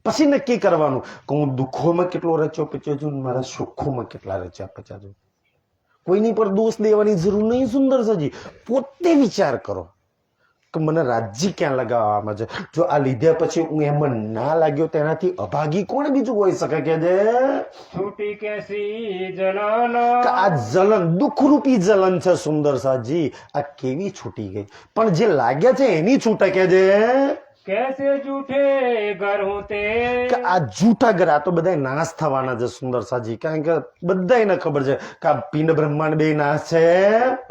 પછી નક્કી કરવાનું કે હું દુઃખોમાં કેટલો રચ્યો પચ્યો છું, મારા સુખોમાં કેટલા રચ્યા પચ્યા છું. કોઈની પર દોષ દેવાની જરૂર નહીં. સુંદર સાજી પોતે વિચાર કરો કે મને રાજ્ય ક્યાં લગાવવામાં છે. જો આ લીધા પછી હું એમાં ના લાગ્યો તેનાથી અભાગી કોણ બીજું હોઈ શકે કે જે छूटी कैसी जलन, કે આ જલન દુઃખરૂપી જલન છે. સુંદર સાજી આ કેવી છૂટી ગઈ, પણ જે લાગ્યા છે એની છૂટે કે જે कैसे झूठे घर होते, કે આ જૂઠા ગ્રહ તો બધા નાશ થવાના છે. સુંદર સાજી કારણ કે બધાને ખબર છે કે આ પિંડ બ્રહ્માંડ બે નાશ છે.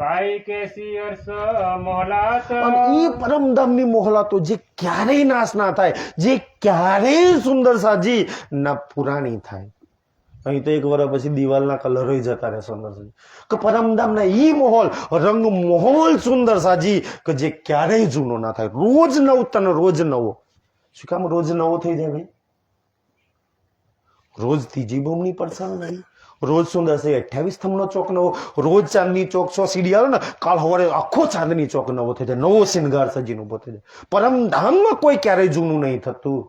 पाई कैसी अर्स मोहलात, અને એ પરમધામની મોહલાતો જે ક્યારેય નાશ ના થાય, જે ક્યારેય સુંદર સાજી ના પુરાણી થાય. અહીં તો એક વર્ષ પછી દિવાલના કલરો જતા રહે. સુંદર સાજી કે પરમધામના ઈ માહોલ રંગ માહોલ સુંદર સાજી કે જે ક્યારેય જૂનો ના થાય. રોજ નવતન, રોજ નવો. શું કામ રોજ નવો થઈ જાય ભાઈ? રોજ ત્રીજી બોમની પડસાણ નહીં, રોજ સુંદર છે 28 થમનો ચોક નવો, રોજ ચાંદની ચોક 100 સીડી આવે ને કાલ સવારે આખો ચાંદની ચોક નવો થઈ જાય, નવો શિંગાર સજીનો ઉભો થઈ જાય. પરમધામમાં કોઈ ક્યારેય જૂનું નહીં થતું.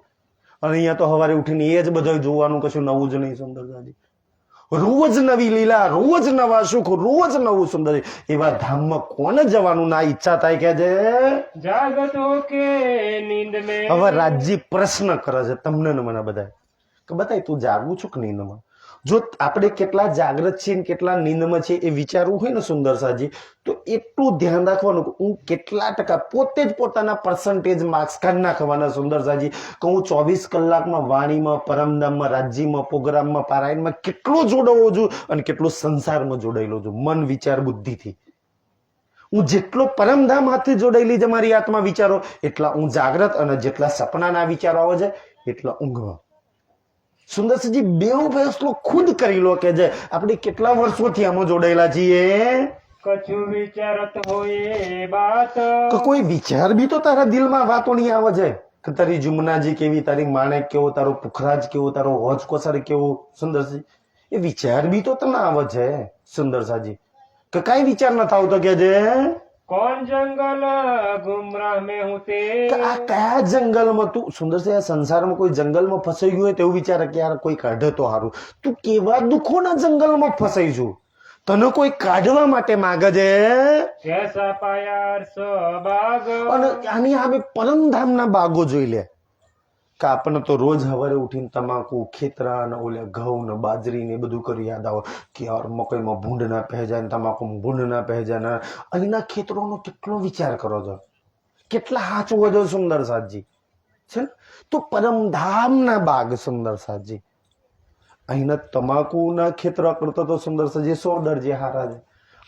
અને અહીંયા તો સવારે ઉઠીને એ જ બધું જોવાનું, કશું નવું જ નહીં. સુંદર સાજી રોજ નવી લીલા, રોજ નવા સુખ, રોજ નવું સુંદર. એવા ધામમાં કોને જવાનું ના ઈચ્છા થાય કે છે? जागत हो के नींद में, હવે રાજજી પ્રશ્ન કરે છે તમને ને મને બધા કે બતાય તું જાગું છું કે નીંદમાં? જો આપણે કેટલા જાગ્રત છીએ ને કેટલા નીંદમાં છીએ એ વિચારવું હોય ને સુંદર સાજી, તો એટલું ધ્યાન રાખવાનું કે હું કેટલા ટકા પોતે જ પોતાના પર્સન્ટેજ માર્ક્સ કાઢી નાખવાના. સુંદર સાજી કે હું 24 કલાકમાં વાણીમાં, પરમધામમાં, રાજ્યમાં, પ્રોગ્રામમાં, પારાયણમાં કેટલો જોડાવો છું અને કેટલો સંસારમાં જોડાયેલો છું મન, વિચાર, બુદ્ધિથી. હું જેટલો પરમધામ હાથે જોડાયેલી છે મારી આત્મા વિચારો, એટલા હું જાગ્રત, અને જેટલા સપનાના વિચારો આવે છે એટલા ઊંઘવા. સુંદરસિંહજી બેઉ ફેસલો ખુદ કરી લો કે જે આપણે કેટલા વર્ષોથી આમાં જોડાયેલા છીએ. कछु विचारत होए बात, તો કોઈ વિચાર બી તો તારા દિલમાં વાતો નહીં આવે છે કે તારી જુમનાજી કેવી, તારી માણેક કેવો, તારો પુખરાજ કેવો, તારો હોજ કોસર કેવો. સુંદરસિંહ એ વિચાર બી તો તને આવે છે. સુંદર સાજી કે કઈ વિચાર ન થાવ તો કે જે कौन जंगल गुमराह में हूँ ते કે આ કયા જંગલમાં તું સુંદર છે આ સંસારમાં કોઈ જંગલમાં ફસાઈ ગયું હોય તેવું વિચારે કે યાર કોઈ કાઢે તો સારું તું કેવા દુઃખોના જંગલમાં ફસાઈ છું તને કોઈ કાઢવા માટે માંગે છે कैसा पाया अर्श बाग અને આની સામે પરમધામના બાગો જોઈ લે કે આપણને તો રોજ સવારે ઉઠીને તમાકુ ખેતરા ને ઓલે ઘઉં ને બાજરી ને બધું કરી યાદ આવે કે યાર મકઈમાં ભૂંડ ના પહે જાય ને તમાકુમાં ભૂંડ ના પહે જાય ને અહીંના ખેતરોનો કેટલો વિચાર કરો છો કેટલા સાચવો છો સુંદર સાજી છે ને તો પરમધામના બાગ સુંદર સાજી અહીંના તમાકુના ખેતરો કરતો તો સુંદર સાજી 100 દરજે હારા છે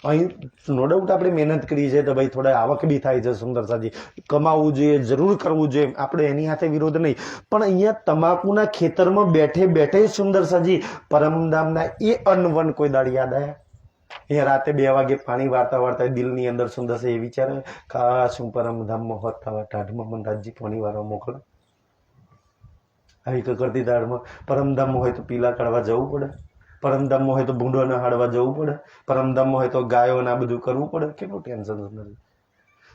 અહીં નો ડાઉટ આપણે મહેનત કરી છે તો ભાઈ થોડા આવક બી થાય છે સુંદર સાજી કમાવું જોઈએ જરૂર કરવું જોઈએ આપણે એની સાથે વિરોધ નહીં પણ અહીંયા તમાકુના ખેતરમાં બેઠે બેઠે સુંદર સાજી પરમધામના એ અનવન કોઈ દાડ યાદ આવ્યા અહીંયા રાતે 2 વાગે પાણી વાર્તા વાર્તા દિલની અંદર સુંદર છે એ વિચારે કાશ હું પરમધામમાં હોત થવા ટાઢમાં મને રાજજી પાણી વાળવા મોકલો આવી કરતી દાડમાં પરમધામમાં હોય તો પીલા કાઢવા જવું પડે પરમધામમાં હોય તો ભૂંડોને હાડવા જવું પડે પરમધામમાં હોય તો ગાયોને આ બધું કરવું પડે કેટલું ટેન્શન નથી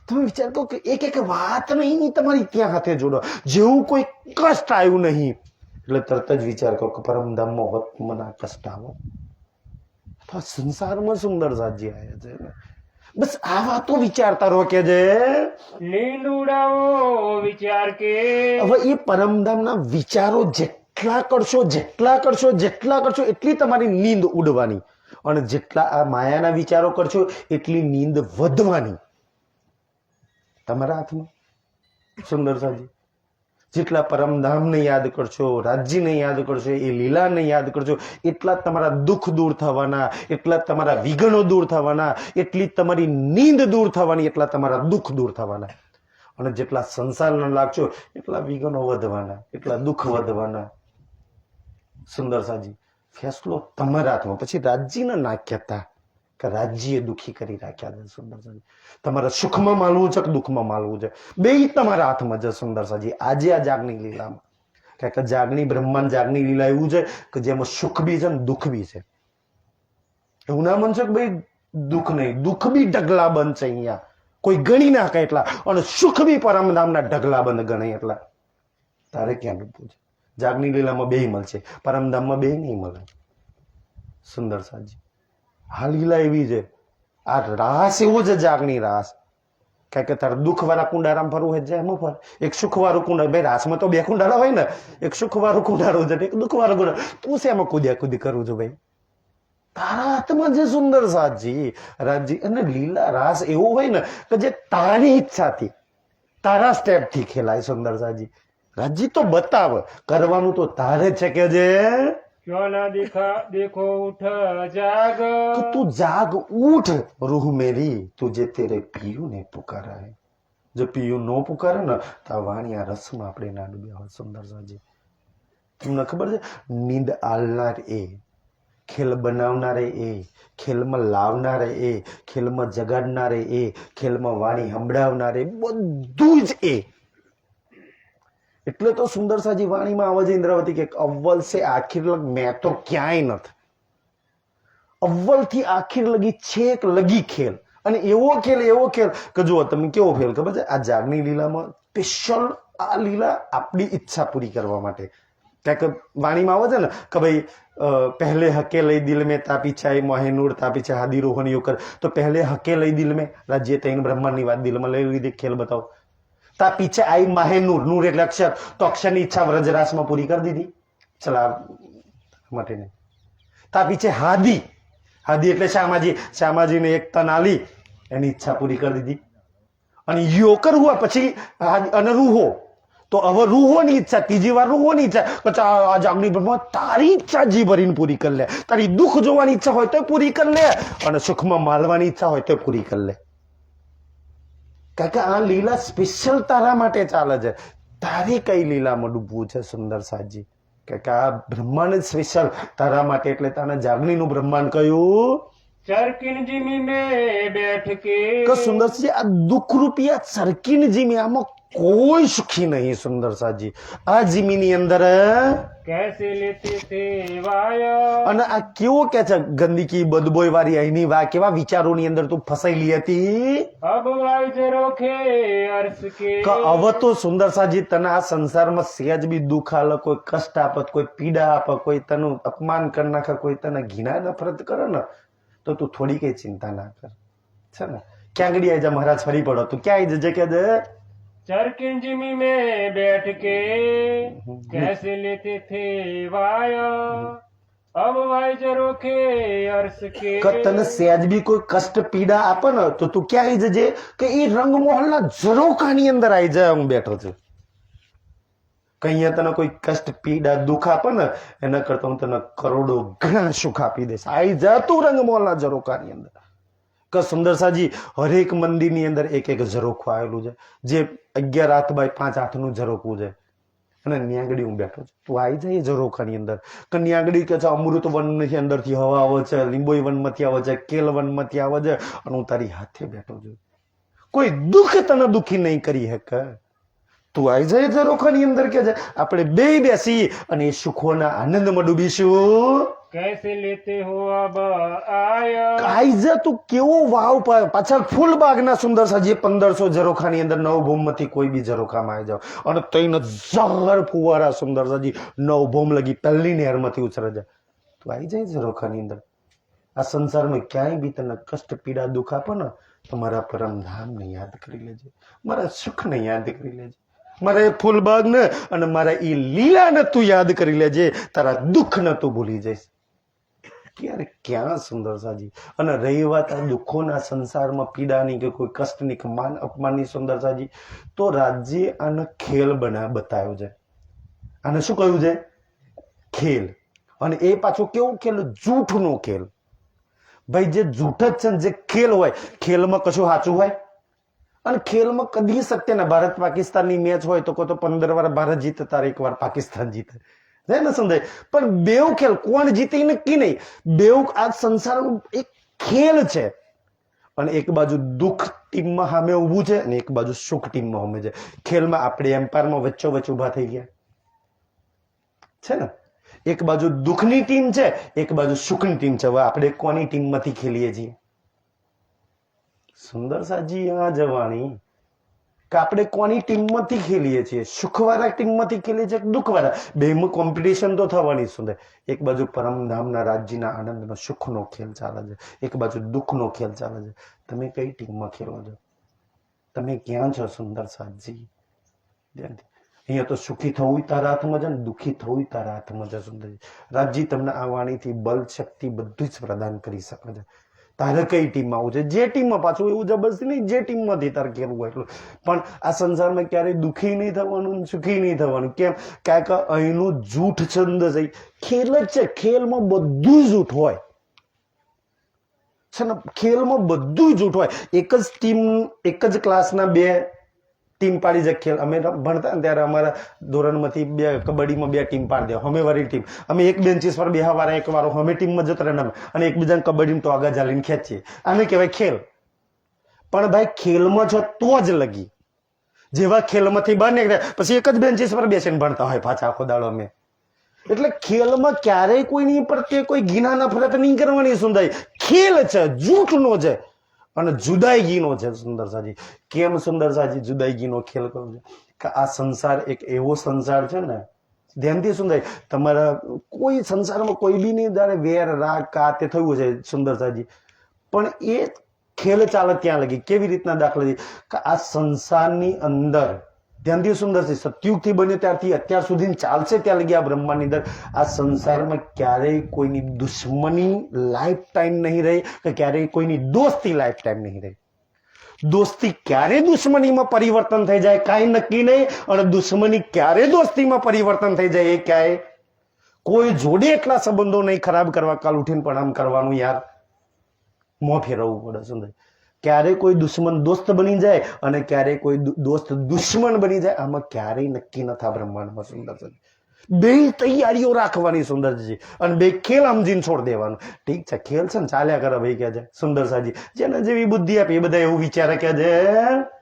તમે વિચાર કરો કે એક વાત નહીં તમારી ત્યાં હાથે જોડો જેવું કોઈ કષ્ટ આવ્યું નહીં એટલે તરત જ વિચાર કરો કે પરમધામમાં હોત મને આ કષ્ટ આવો તો સંસારમાં સુંદર સાજી આવ્યા છે ને બસ આ વાતો વિચારતા રહો કે જે नींद उड़ाओ विचार के હવે એ પરમધામના વિચારો જેટલા કરશો એટલી તમારી નીંદ ઉડવાની અને જેટલા આ માયાના વિચારો કરશો એટલી નીંદ વધવાની તમારા હાથમાં સુંદર સાજી જેટલા પરમધામને યાદ કરશો રાજ્યને યાદ કરશો એ લીલાને યાદ કરશો એટલા તમારા દુઃખ દૂર થવાના એટલા તમારા વિઘ્નો દૂર થવાના એટલી તમારી નીંદ દૂર થવાની એટલા તમારા દુઃખ દૂર થવાના અને જેટલા સંસારના લાગશો એટલા વિઘ્નો વધવાના એટલા દુઃખ વધવાના સુંદર સાજી ફેસલો તમારા હાથમાં પછી રાજ્યને નાખ્યા કે રાજ્યએ દુઃખી કરી રાખ્યા છે સુંદર સાજી તમારે સુખમાં માલવું છે કે દુઃખમાં માલવું છે બે તમારા હાથમાં છે સુંદર સાજી આજે આ જાગની લીલામાં કારણ કે જાગની બ્રહ્માંડ જાગની લીલા એવું છે કે જેમાં સુખ બી છે ને દુઃખ બી છે એવું ના મન છે કે ભાઈ દુઃખ નહીં દુઃખ બી ઢગલા બંધ છે અહીંયા કોઈ ગણી નાખે એટલા અને સુખ બી પરમધામના ઢગલા બંધ ગણાય એટલા તારે ક્યાં ડૂબવું છે જાગની લીલામાં બે મળશે પરમધામમાં બે નહીં મળે સુંદર સાજી આ લીલા એવી છે આ રાસ એવો છે જાગની રાસ કારણ કે તારે દુઃખ વાળા કુંડારામાં ફરવું હોય જાય એમાં ફર એક સુખ વાળું કુંડા ભાઈ રાસમાં તો 2 કુંડારા હોય ને એક સુખ વાળું કુંડારું છે એક દુઃખ વાળું કુંડારું તું શેમાં કૂદી કરું છું ભાઈ તારા હાથમાં જે સુંદર સાજી રાજી અને લીલા રાસ એવો હોય ને કે જે તારી ઈચ્છાથી તારા સ્ટેપથી ખેલાય સુંદર સાજી રાજી તો બતાવ કરવાનું તો તારે છે કે જે क्यों ना देखो उठ जाग कि तू जाग उठ रूह मेरी तुझे तेरे पियू ने पुकारा है जो पियू नो पुकारे ना तो वाणिया रस में આપણે ના ડૂબ્યા હોય સુંદર સાજી તમને ખબર છે નીંદ આલનાર એ ખેલ બનાવનારે એ ખેલમાં લાવનારે એ ખેલમાં જગાડનારે એ ખેલમાં વાણી સંભળાવનારે બધું જ એ એટલે તો સુંદર સાજી વાણીમાં આવે છે ઇન્દ્રાવતી કે અવ્વલ સે આખિર લગ મેં તો ક્યાંય નથી અવ્વલ થી આખિર લગી છેક લગી ખેલ અને એવો ખેલ કે જો તમે કેવો ખેલ ખબર છે આ જાગની લીલામાં સ્પેશિયલ આ લીલા આપણી ઈચ્છા પૂરી કરવા માટે કારણ કે વાણીમાં આવે છે ને કે ભાઈ પહેલે હકે લઈ દિલ में ता पीछा मोहे नूर ता पीछा हादी रोहनियो कर तो पहले हके लई दिल में राज्य तैन ब्रह्मांडની વાત દિલમાં લઈ લીધી ખેલ બતાવો તા પીછે આઈ માહે નૂર નૂર એટલે અક્ષર તો અક્ષરની ઈચ્છા વ્રજરાસમાં પૂરી કરી દીધી ચલા માટે નહીં તા પીછે હાદી એટલે શ્યામાજીને એક તન આલી એની ઈચ્છા પૂરી કરી દીધી અને યોકર હુઆ પછી અને રૂહો તો હવે રૂહોની ઈચ્છા ત્રીજી વાર રૂહોની ઈચ્છા આ જાગની બ્રહ્મા તારી ઈચ્છા જી ભરીને પૂરી કરી લે તારી દુઃખ જોવાની ઈચ્છા હોય તો પૂરી કરી લે અને સુખમાં માલવાની ઈચ્છા હોય તો પૂરી કરી લે કારણ કે આ લીલા સ્પેશિયલ તારા માટે ચાલે છે તારી કઈ લીલામાં ડૂબવું છે સુંદર સાજી કારણ કે આ બ્રહ્માંડ સ્પેશિયલ તારા માટે એટલે તારા જાગણીનું બ્રહ્માંડ કયું चरकिन जिमी में बैठ के કે સુંદરસાજી આ દુઃખ રૂપી આ સરકીની જીમી આમાં કોઈ સુખી નહીં સુંદરસાજી આ જીમીની અંદર कैसे लेते थे वाया અને આ કેવો કે છે ગંદકી બદબોય વાળી અહીંની વા કેવા વિચારોની અંદર તું ફસાયેલી હતી अब वायु जरोखे अर्श के કે હવે તો સુંદરસાજી તને આ સંસારમાં સહેજ બી દુઃખ આલે કોઈ કષ્ટ આપત કોઈ પીડા આપે કોઈ તને અપમાન કરી નાખે કોઈ તને ઘીના નફરત કરે ને તો તું થોડી કઈ ચિંતા ના કર છે ને ક્યાં ગડી આવી જા મહારાજ ફરી પડો તું ક્યાં આવી જજે કે દે चरकिन जिमी में बैठ के कैसे लेते थे वाया अब वायु जरोखे अर्श के કે તને સહેજ બી કોઈ કષ્ટ પીડા આપે ને તો તું ક્યાં આવી જજે કે એ રંગમોહનના ઝરોખાની અંદર આવી જાય હું બેઠો છું કે અહીંયા તને કોઈ કષ્ટ પીડા દુઃખ આપે ને એના કરતા હું તને કરોડો ઘણા સુખ આપી દઈશ આવી જા તું રંગમોહનના ઝરોખાની અંદર કે સુંદરસાજી હરેક મંદિરની અંદર એક એક ઝરોખું આવેલું છે જે 11 હાથ બાય 5 હાથનું ઝરોખું છે અને ન્યાગડી હું બેઠો છું તું આવી જાય એ ઝરોખાની અંદર કે ન્યાગડી કે છે અમૃત વનની અંદરથી હવા આવે છે લીંબોઈ વનમાંથી આવે છે કેલ વનમાંથી આવે છે અને હું તારી હાથે બેઠો છું કોઈ દુઃખ તને દુઃખી નહીં કરી શકે તું આવી જાય ઝરોખાની અંદર કે છે આપણે બે બેસી અને એ સુખોના આનંદમાં ડૂબીશું कैसे लेते हो अब आया કાઈઝા તું કેવો વાવ પાછળ ફૂલબાગના સુંદરસાજી 1500 ઝરોખાની અંદર નવભૂમમાંથી કોઈ બી ઝરોખામાં આવી જાવ અને તઈને ઝહર ફુવારા સુંદરસાજી નવભૂમ લગી પહેલી નહેરમાંથી ઉછરે જાય તું આવી જાય ઝરોખાની અંદર આ સંસારમાં ક્યાંય બી તને કષ્ટ પીડા દુઃખ આપે ને તો મારા પરમધામને યાદ કરી લેજે મારા સુખને યાદ કરી લેજે મારા એ ફૂલબાગને અને મારા એ લીલાને તું યાદ કરી લેજે તારા દુઃખને તું ભૂલી જઈશ ક્યારે ક્યાં સુંદરસાજી અને રહી વાત આ દુઃખોના સંસારમાં પીડાની કે કોઈ કષ્ટની કે માન અપમાનની સુંદરસાજી તો રાજ્ય આને ખેલ બતાવ્યો છે આને શું કહ્યું છે ખેલ અને એ પાછો કેવો ખેલ જૂઠનો ખેલ ભાઈ જે જૂઠ જ છે ને જે ખેલ હોય ખેલમાં કશું સાચું હોય અને ખેલમાં કદી સત્ય ને ભારત પાકિસ્તાનની મેચ હોય તો 15 વાર ભારત જીતે તારે એક વાર પાકિસ્તાન જીતે ને સમજાય પણ બેવ ખેલ કોણ જીતે નક્કી નહીં બેવ આ સંસારનો એક ખેલ છે અને એક બાજુ દુઃખ ટીમમાં સામે ઊભું છે અને એક બાજુ સુખ ટીમમાં સામે છે ખેલમાં આપણે એમ્પાયરમાં વચ્ચોવચ્ચ ઊભા થઈ ગયા છે ને એક બાજુ દુઃખની ટીમ છે એક બાજુ સુખની ટીમ છે હવે આપણે કોની ટીમમાંથી ખેલીએ છીએ સુંદરસાજી આ જવાની કે આપણે કોની ટીમમાંથી ખેલીએ છીએ સુખવાળા ટીમમાંથી ખેલીએ છીએ દુઃખવાળા બેમાં કોમ્પિટિશન તો થવાની સુંદર એક બાજુ પરમધામના રાજ્યના આનંદનો સુખનો ખેલ ચાલે છે એક બાજુ દુઃખનો ખેલ ચાલે છે તમે કઈ ટીમમાં ખેલો છો તમે ક્યાં છો સુંદરસાજી અહીંયા તો સુખી થવું તારા હાથમાં છે ને દુઃખી થવું તારા હાથમાં છે સુંદરજી રાજજી તમને આ વાણીથી બળ શક્તિ બધું જ પ્રદાન કરી શકે છે તારે કઈ ટીમમાં આવું છે જે ટીમમાં પાછું એવું જબરદસ્તી નહીં જે ટીમમાંથી તારે કેવું હોય એટલું પણ આ સંસારમાં ક્યારેય દુઃખી નહીં થવાનું સુખી નહીં થવાનું કેમ કારણ કે અહીંનું જૂઠ છંદ છે ખેલ જ છે ખેલમાં બધું જૂઠ હોય છે ને ખેલમાં બધું જૂઠ હોય એક જ ટીમ એક જ ક્લાસના બે ટીમ પાડી છે ખેલ અમે ભણતા ને ત્યારે અમારા ધોરણમાંથી કબડ્ડીમાં 2 ટીમ પાડી દે હમેવાળી ટીમ અમે એક બેન્ચીસ પર બેહા વાળા એક વારો હમે ટીમમાં જતા રહે અને એકબીજાને કબડ્ડીમાં તો આગળ ચાલીને ખેંચીએ આને કહેવાય ખેલ પણ ભાઈ ખેલમાં છો તો જ લગી જેવા ખેલમાંથી બહાર નીકળ્યા પછી એક જ બેન્ચીસ પર બેસીને ભણતા હોય પાછા આખો દાડો અમે એટલે ખેલમાં ક્યારેય કોઈની પ્રત્યે કોઈ ઘીના નફરત નહીં કરવાની સુંદરજી ખેલ છે જૂઠનો છે અને જુદાઈગીનો છે સુંદરસાજી કેમ સુંદરસાજી જુદાઈગીનો ખેલ કરો છે કે આ સંસાર એક એવો સંસાર છે ને ધ્યાનથી સુંદર તમારા કોઈ સંસારમાં કોઈ બી નહીં જ્યારે વેર રાગ કા તે થયું છે સુંદરસાજી પણ એ ખેલ ચાલે ત્યાં લગી કેવી રીતના દાખલા કે આ સંસારની અંદર ધ્યાનથી સુંદરજી સતયુગથી બન્યો ત્યારથી અત્યાર સુધી ચાલશે ત્યાં લગી આ બ્રહ્માંડની અંદર આ સંસારમાં ક્યારેય કોઈની દુશ્મની લાઈફ ટાઈમ નહીં રહી કે ક્યારેય કોઈની દોસ્તી લાઈફ ટાઈમ નહીં રહી દોસ્તી ક્યારે દુશ્મનીમાં પરિવર્તન થઈ જાય કાંઈ નક્કી નહીં અને દુશ્મની ક્યારે દોસ્તીમાં પરિવર્તન થઈ જાય એ ક્યાંય કોઈ જોડે એટલા સંબંધો નહીં ખરાબ કરવા કાલ ઉઠીને પ્રણામ કરવાનું યાર મોં ફેરવવું પડે સુંદર ક્યારે કોઈ દુશ્મન દોસ્ત બની જાય અને ક્યારે કોઈ દોસ્ત દુશ્મન બની જાય આમાં ક્યારેય નક્કી ન થાય બ્રહ્માંડમાં સુંદર બે તૈયારીઓ રાખવાની સુંદરજી, અને બે ખેલ સમજીને છોડ દેવાનું. ઠીક છે, ખેલ છે ને ચાલ્યા કરે ભાઈ કે છે સુંદરસાજી. જેને જેવી બુદ્ધિ આપી એ બધા એવું વિચારે કે છે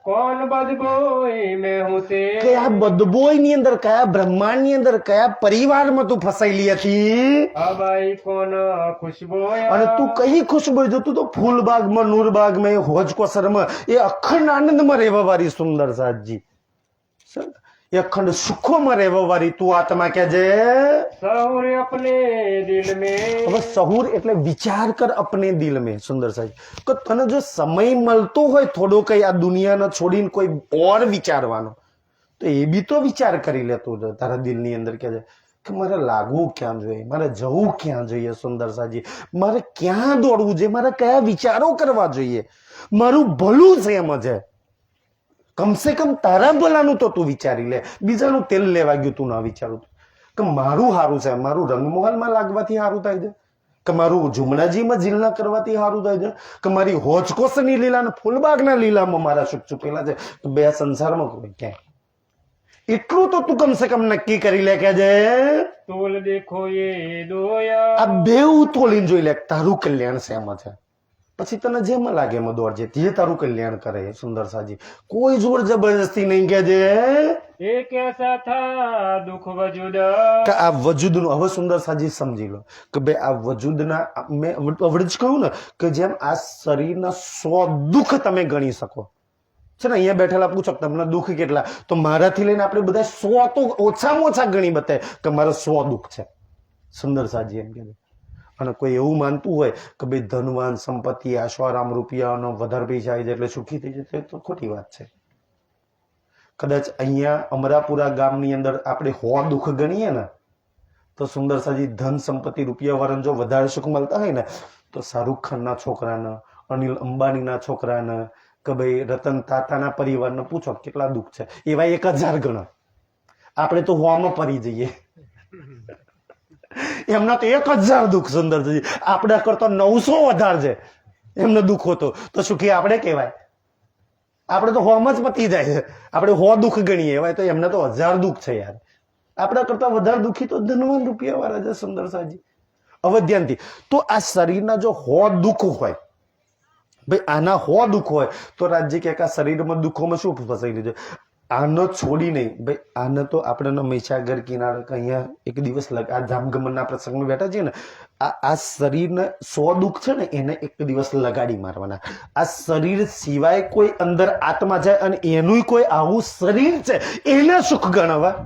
कौन बदबोई मैं हूँ तेरे, કયા બદબોય ની અંદર, કયા બ્રહ્માંડ ની અંદર, કયા પરિવારમાં તું ફસાયેલી હતી, अब आई कौन खुशबोया, અને તું કઈ ખુશબુ જોતું તો ફૂલબાગમાં, નૂરબાગમાં, એ હોજકોસરમાં, એ અખંડ આનંદમાં રહેવા વાળી સુંદર સાજી, એ અખંડ સુખોમાં રહેવા વાળી તું આત્મા કે છે. सहूर अपने दिल में, હવે સહુર એટલે વિચાર કર અપને દિલ મેં. સુંદર સાહેબ, કે તને જો સમય મળતો હોય થોડો કઈ આ દુનિયાને છોડીને કોઈ ઓર વિચારવાનો, તો એ બી તો વિચાર કરી લેતો તારા દિલની અંદર કે છે કે મારે લાગવું ક્યાં જોઈએ, મારે જવું ક્યાં જોઈએ સુંદર સાજી, મારે ક્યાં દોડવું જોઈએ, મારે કયા વિચારો કરવા જોઈએ, મારું ભલું છે એમ છે. કમસે કમ તારા ભલાનું તો તું વિચારી લે. બીજાનું તેલ લેવા ગયું તું ના વિચારું કે મારું સારું છે, મારું રંગમહલમાં લાગવાથી સારું થાય છે, કે મારું જુમનાજીમાં જીલના કરવાથી સારું થાય છે, કે મારી હોજકોસની લીલા ને ફૂલબાગના લીલામાં મારા સુખ છુપેલા છે, તો બે સંસારમાં કોઈ ક્યાંય. એટલું તો તું કમસે કમ નક્કી કરી લે કે છે तोल देखो ये दोया, આ બેઉ તોલીને જોઈ લે તારું કલ્યાણ શેમાં છે. પછી તને જેમાં લાગે એમાં દોડજે, જે તારું કલ્યાણ કરે. સુંદર સાજી, કોઈ જોર જબરજસ્તી નહીં કે છે एक ऐसा था दुख वजुदा, કે આ વજુદનું. હવે સુંદર સાજી સમજી લો કે ભાઈ આ વજુદના, મેં અવડે જ કહ્યું ને કે જેમ આ શરીરના 100 દુઃખ તમે ગણી શકો છે ને. અહીંયા બેઠેલા પૂછો તમને દુઃખ કેટલા, તો મારાથી લઈને આપણે બધા 100 તો ઓછામાં ઓછા ગણી બતાવે કે મારા 100 દુઃખ છે. સુંદર સાજી એમ કે. અને કોઈ એવું માનતું હોય કે ભાઈ ધનવાન, સંપત્તિ, આશોરામ, રૂપિયાનો વધારે પૈસા આવી જાય એટલે સુખી થઈ જાય, તો ખોટી વાત છે. કદાચ અહીંયા અમરાપુરા ગામની અંદર આપણે 100 દુઃખ ગણીએ ને તો સુંદર સાજી ધન, સંપત્તિ, રૂપિયા વાળાને જો વધારે સુખ મળતા હોય ને તો શાહરૂખ ખાનના છોકરાને, અનિલ અંબાણીના છોકરાને, કે ભાઈ રતન તાતાના પરિવારને પૂછો કેટલા દુઃખ છે, એવા 1000 ગણા. આપણે તો 100માં પડી જઈએ. એમના તો 1000 દુઃખ. સુંદર સાજી, આપણા કરતા 900 વધારે છે એમને દુઃખ હોતો, તો સુખી આપણે કહેવાય? આપણે તો 100માં જ પતી જાય છે. આપણે 100 દુઃખ ગણીએ એવાય, તો એમને તો 1000 દુઃખ છે યાર. આપણા કરતા વધારે દુઃખી તો ધનવાન, રૂપિયા વાળા છે. સુંદર સાજી, હવે ધ્યાનથી, તો આ શરીરના જો 100 દુઃખ હોય, ભાઈ આના 100 દુઃખ હોય, તો રાજ્ય કે આ શરીરમાં દુઃખોમાં શું ફસાયેલું છે? આનો છોડી નહીં ભાઈ, આને તો આપણે મહીસાગર કિનારે અહીંયા એક દિવસ આ જામગમનના પ્રસંગમાં બેઠા છીએ ને, આ શરીરને 100 દુઃખ છે ને એને એક દિવસ લગાડી મારવાના. આ શરીર સિવાય કોઈ અંદર આત્મા જાય અને એનું કોઈ આવું શરીર છે એને સુખ ગણવા.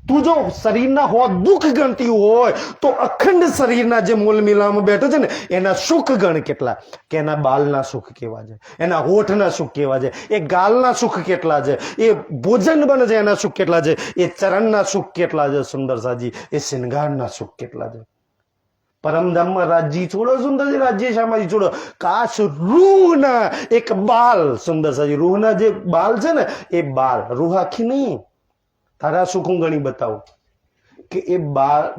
તું જો શરીરના 100 દુઃખ ગણતી હોય તો અખંડ શરીરના જે મૂલ મિલામાં બેઠો છે ને એના સુખ ગણ કેટલા, કે એના બાલના સુખ કેવા છે, એના હોઠના સુખ કેવા છે, એ ગાલના સુખ કેટલા છે, એ ભોજન બને છે એના સુખ કેટલા છે, એ ચરણના સુખ કેટલા છે. સુંદર સાજી, એ શૃંગારના સુખ કેટલા છે. પરમધામમાં રાજ્ય છોડો સુંદરજી, રાજ્ય શામાંથી છોડો, કાશ રૂહના એક બાલ. સુંદર સાજી, રૂહના જે બાલ છે ને એ બાલ, રૂહ આખી નહીં, તારા સુખ હું ગણી બતાવું કે એ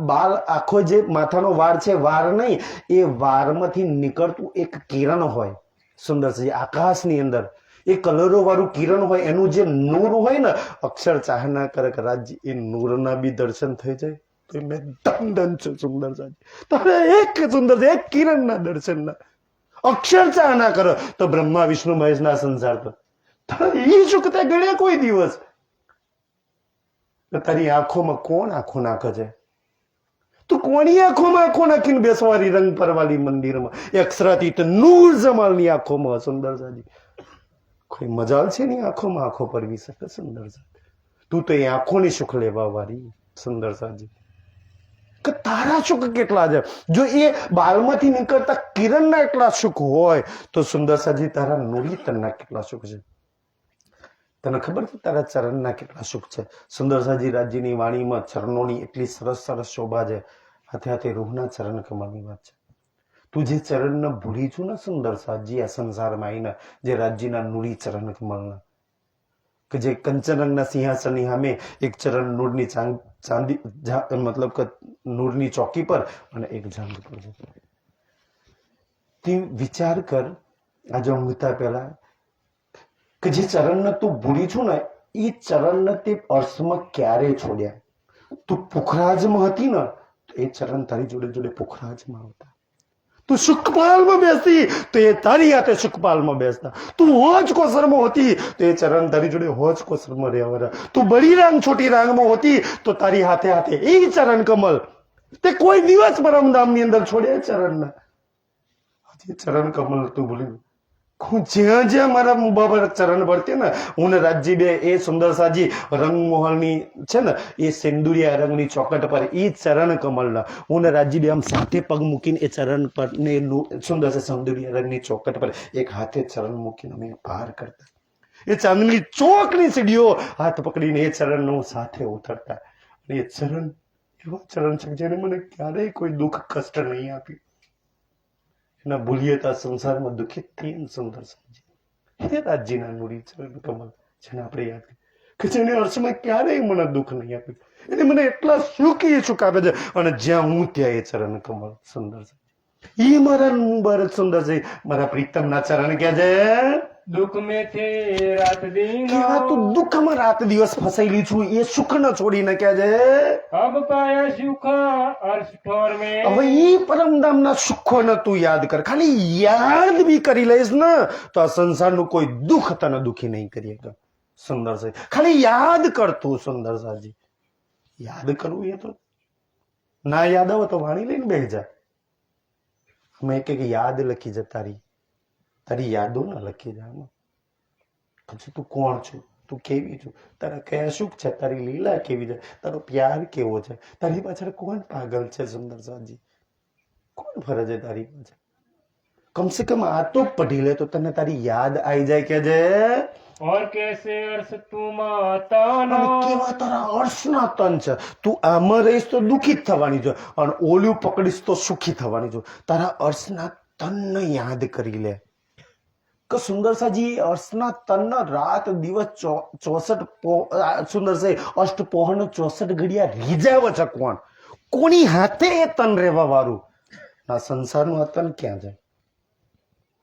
બાલ આખો જે માથાનો વાળ છે, વાળ નહીં, એ વાળમાંથી નીકળતું એક કિરણ હોય. સુંદર સાજી, આકાશની અંદર એ કલરો વાળું કિરણ હોય, એનું જે નૂર હોય ને, અક્ષર ચાહના કરે કે રાજ્ય એ નૂરના બી દર્શન થઈ જાય તો મેં ધન છું. સુંદર સાજી, તારે એક સુંદર એક કિરણના દર્શનના અક્ષર ચાહના કરો તો બ્રહ્મા, વિષ્ણુ, મહેશના સંસાર તો તારે એ સુખ તે ગણ્યા કોઈ દિવસ? તારી આંખોમાં કોણ આંખો નાખે છે? તું કોની આંખોમાં આંખો નાખીને બેસવાળી રંગ પરવાળી મંદિરમાં એ અક્ષરાતીત નૂર જમાલની આંખોમાં. સુંદર સાજી, કોઈ મજાલ છે ની આંખોમાં આંખો પરવી શકે? સુંદર સાજી, તું તો એ આંખોની સુખ લેવા વાળી. સુંદર સાજી, કે તારા સુખ કેટલા છે? જો એ બાલમાંથી નીકળતા કિરણના એટલા સુખ હોય તો સુંદર સાજી તારા નૂરી તનના કેટલા સુખ છે? તને ખબર છે તારા ચરણના કેટલા સુખ છે? સુંદર સાજી, રાજ્યની વાણીમાં ચરણોની એટલી સરસ સરસ શોભા છે, હાથે હાથે રૂહના ચરણ કમળની વાત છે. તું જે ચરણને ભૂલી છું ને સુંદર સાજી, આ સંસારમાં આવીને જે રાજ્યના નૂરી ચરણ કમળના, કે જે કંચન રંગના સિંહાસનની સામે એક ચરણ નૂરની ચાંદી, મતલબ કે નૂરની ચોકી પર અને એક જાંગ પર છે. તે વિચાર કર, આજે ઊંઘતા પહેલા કે જે ચરણને તું ભૂલી છું ને એ ચરણને તે અર્થમાં ક્યારે છોડ્યા? તું પુખરાજમાં હતી ને તો એ ચરણ તારી જોડે જોડે પુખરાજમાં આવતા. તું સુખપાલમાં બેસતી તો એ તારી હાથે સુખપાલમાં બેસતા. તું હોજ કોસરમાં હતી તો એ ચરણ તારી જોડે હોજ કોસરમાં રહેવાના. તું બડી રાંગ છોટી રાંગમાં હતી તો તારી હાથે હાથે એ ચરણ કમલ તે કોઈ દિવસ પરમધામની અંદર છોડ્યા ચરણના. હજી ચરણ કમલ તું ભૂલી હું જ્યાં જ્યાં મારા બાબા ચરણ પડતે ને હું ને રાજજી બે એ સુંદર સાજી રંગમોહલની છે ને એ સિંદુરિયા રંગની ચોકટ પર એ ચરણ કમલના હું ને રાજજી બે આમ સાથે પગ મૂકીને એ ચરણ પર ને સુંદર છે સિંદુરિયા રંગની ચોકટ પર એક હાથે ચરણ મૂકીને અમે પાર કરતા. એ ચાંદની ચોકની સીડીઓ હાથ પકડીને એ ચરણનું સાથે ઉતરતા. અને એ ચરણ એવા ચરણ છે જેને મને ક્યારેય કોઈ દુઃખ કષ્ટ નહીં આપ્યું. એના ભૂલીએ તો સંસારમાં દુઃખિત થઈને સુંદર સમજી એ રાજ્યના નુડી ચરણ કમલ જેને આપણે યાદ કરીએ કે જેને અર્શમાં ક્યારેય મને દુઃખ નહીં આપ્યું. એને મને એટલા સુખ એ સુખ આપે છે અને જ્યાં હું ત્યાં એ ચરણ કમલ સુંદર છે. એ મારા મુબારક સુંદર છે મારા પ્રીતમના ચરણ ક્યાં છે. दुख में थे रात दिन કેવા તું દુઃખમાં રાત દિવસ ફસાયેલી છું એ સુખ ન છોડીને ક્યાં છે. अब पाया सुख अर्श ठोर में હવે ઈ પરમધામના સુખોને તું યાદ કર. ખાલી યાદ બી કરી લઈશ ને તો આ સંસારનું કોઈ દુઃખ તને દુઃખી નહીં કરી શકે. સુંદર છે ખાલી યાદ કર તું સુંદર સાજી. યાદ કરવું એ તો ના યાદ આવે તો વાણી લઈને બેસી જા. અમે એક યાદ લખી જા તારી યાદો ના લખી જા. પછી તું કોણ છું, તું કેવી છું, તારા કયા સુખ છે, તારી લીલા કેવી છે, તારો પ્યાર કેવો છે, તારી પાછળ કોણ પાગલ છે સુંદર સાજી, કોણ ફરે છે તારી પાછળ. કમસે કમ આ તો પઢી લે તો તને તારી યાદ આવી જાય કે છે. और कैसे अर्श तुम तन અને કેવા તારા અર્શના તન છે. તું આમાં રહીશ તો દુઃખી જ થવાની છે અને ઓલું પકડીશ તો સુખી થવાની છે. તારા અર્શના તનને યાદ કરી લે કે સુંદર સાજી અર્શના તન રાત દિવસ 64 સુંદર છે અષ્ટપોહન 64 ઘડિયા રીઝાવે છે કોણ, કોની હાથે એ તન રહેવા વાળું. આ સંસારનું આ તન ક્યાં છે.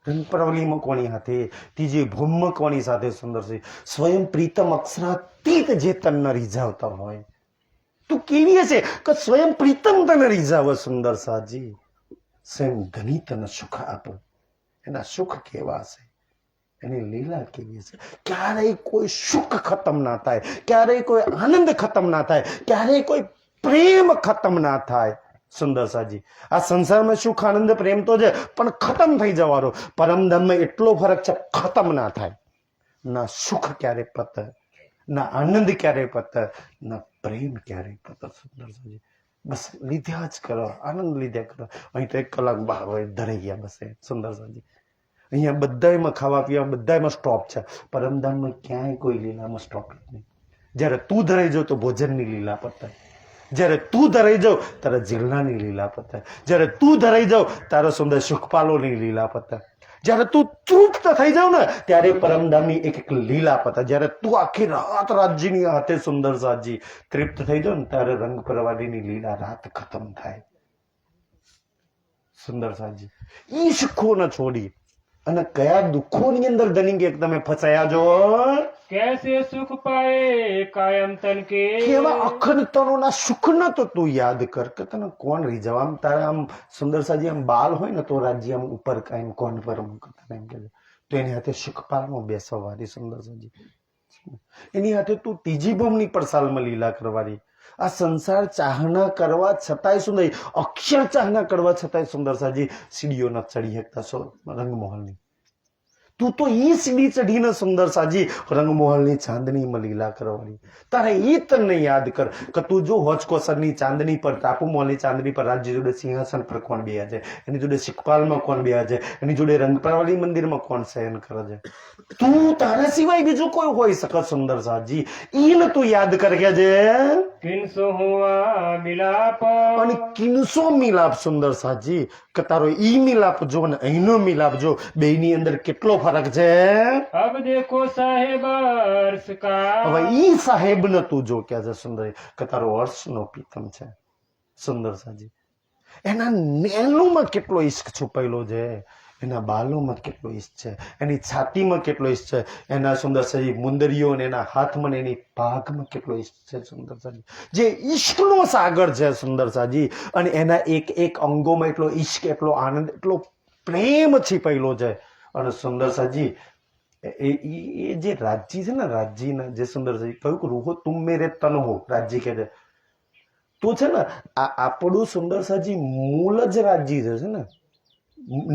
રંગપરવલીમાં કોની હાથે, ત્રીજી ભૂમમાં કોની સાથે સુંદર છે. સ્વયં પ્રીતમ અક્ષરાતીત જે તનને રીઝાવતા હોય. તું કેવી હશે કે સ્વયં પ્રીતમ તને રીઝાવે સુંદર સાજી. સ્વયં ધની તને સુખ આપે. એના સુખ કેવા છે, એની લીલા કેવી છે. ક્યારેય કોઈ સુખ ખતમ ના થાય, ક્યારેય કોઈ આનંદ ખતમ ના થાય, ક્યારેય કોઈ પ્રેમ ખતમ ના થાય સુંદર સાજી. આ સંસારમાં સુખ આનંદ પ્રેમ તો છે પણ ખતમ થઈ જવાનો. પરમધામમાં એટલો ફરક છે, ખતમ ના થાય. ના સુખ ક્યારે પતે, ના આનંદ ક્યારે પતે, ના પ્રેમ ક્યારે પતે સુંદર સાજી. બસ લીધા જ કરો, આનંદ લીધા કરો. અહીં તો 1 કલાક બહાર હોય ધરાઈ ગયા બસ સુંદર સાજી. અહીંયા બધામાં ખાવા પીવા બધામાં સ્ટોપ છે. પરમધામમાં ક્યાંય કોઈ લીલામાં સ્ટોપ નહીં. જયારે તું ધરાઈ જાવ તો ભોજનની લીલા પતાય, જયારે તું ધરાઈ જાવ તારા જીર્ણાની લીલા પતાય, જયારે તું ધરાઈ જાવ તારા સુંદર સુખપાલોની લીલા પતાય, જયારે તું તૃપ્ત થઈ જાવ ને ત્યારે પરમધામની એક એક લીલા પતાય. જયારે તું આખી રાત રાજ્યની હાથે સુંદર સાજી તૃપ્ત થઈ જાવ ને ત્યારે રંગ પરવાડીની લીલા રાત ખતમ થાય સુંદર સાજી. ઈ સુખો ન છોડી અને કયા દુઃખોની અંદર ધનિક એક તમે ફસાયા છો. कैसे सुख पाए कायम तन के કેવા અખંડતનોના સુખના તો તું યાદ કર કે તને કોણ રીઝાવ. આમ તારા આમ સુંદર સાજી આમ બાલ હોય ને તો રાજ્ય આમ ઉપર કાયમ કોણ પર તને એમ કે તો એની હાથે સુખપાલમાં બેસવારી સુંદર સાજી. એની હાથે તું ત્રીજી ભૂમની પડસાલમાં લીલા કરવાની. આ સંસાર ચાહના કરવા છતાંય સુંદર અક્ષર ચાહના કરવા છતાંય સુંદર સાજી સીડીઓ ન ચડી શકતા રંગમોહલની. તું તો ઈ સીડી ચઢીને સુંદર સાજી રંગમોહલની ચાંદનીમાં લીલા કરવાની. તારે ઈ તને યાદ કર કે તું જો હોચકોસરની ચાંદની પર, ટાપુ મોલની ચાંદની પર રાજ્ય જોડે સિંહાસન પર કોણ બેહ્યા છે, એની જોડે શિખપાલમાં કોણ બેહ્યા છે, એની જોડે રંગપરવાલી મંદિરમાં કોણ શયન કરે છે. તું તારા સિવાય બીજું કોઈ હોઈ શકે સુંદર સાજી. ઈને તું યાદ કર કે છે. किनसो हुआ मिलाप અને કિનસો મિલાપ સુંદર સાજી કે તારો ઈ મિલાપ જો ને અહીંનો મિલાપ જો, બેયની અંદર કેટલો ફરક છે. अब देखो साहेब अर्श का હવે ઈ સાહેબ ને તું જો કે છે સુંદર કે તારો હર્ષનો પ્રીતમ છે સુંદર સાજી. એના નેણુમાં કેટલો ઈશ્ક છુપાયેલો છે, એના બાલોમાં કેટલો ઈષ્ટ છે, એની છાતીમાં કેટલો ઈષ્ટ છે, એના સુંદર સાજી મુંદરીઓ અને એના હાથમાં ને એની પાઘમાં કેટલો ઈષ્ટ છે સુંદર સાજી, જે ઈશ્કનો સાગર છે સુંદર સાજી. અને એના એક એક અંગોમાં એટલો ઈશ્ક, એટલો આનંદ, એટલો પ્રેમ છીપાયેલો છે. અને સુંદર સાજી એ જે રાજજી છે ને, રાજજીના જે સુંદર સાજી કહ્યું કે રૂહો તુમ મેરે તન હો, રાજજી કહે છે. તો છે ને આપણું સુંદર સાજી મૂળ જ રાજજી છે ને,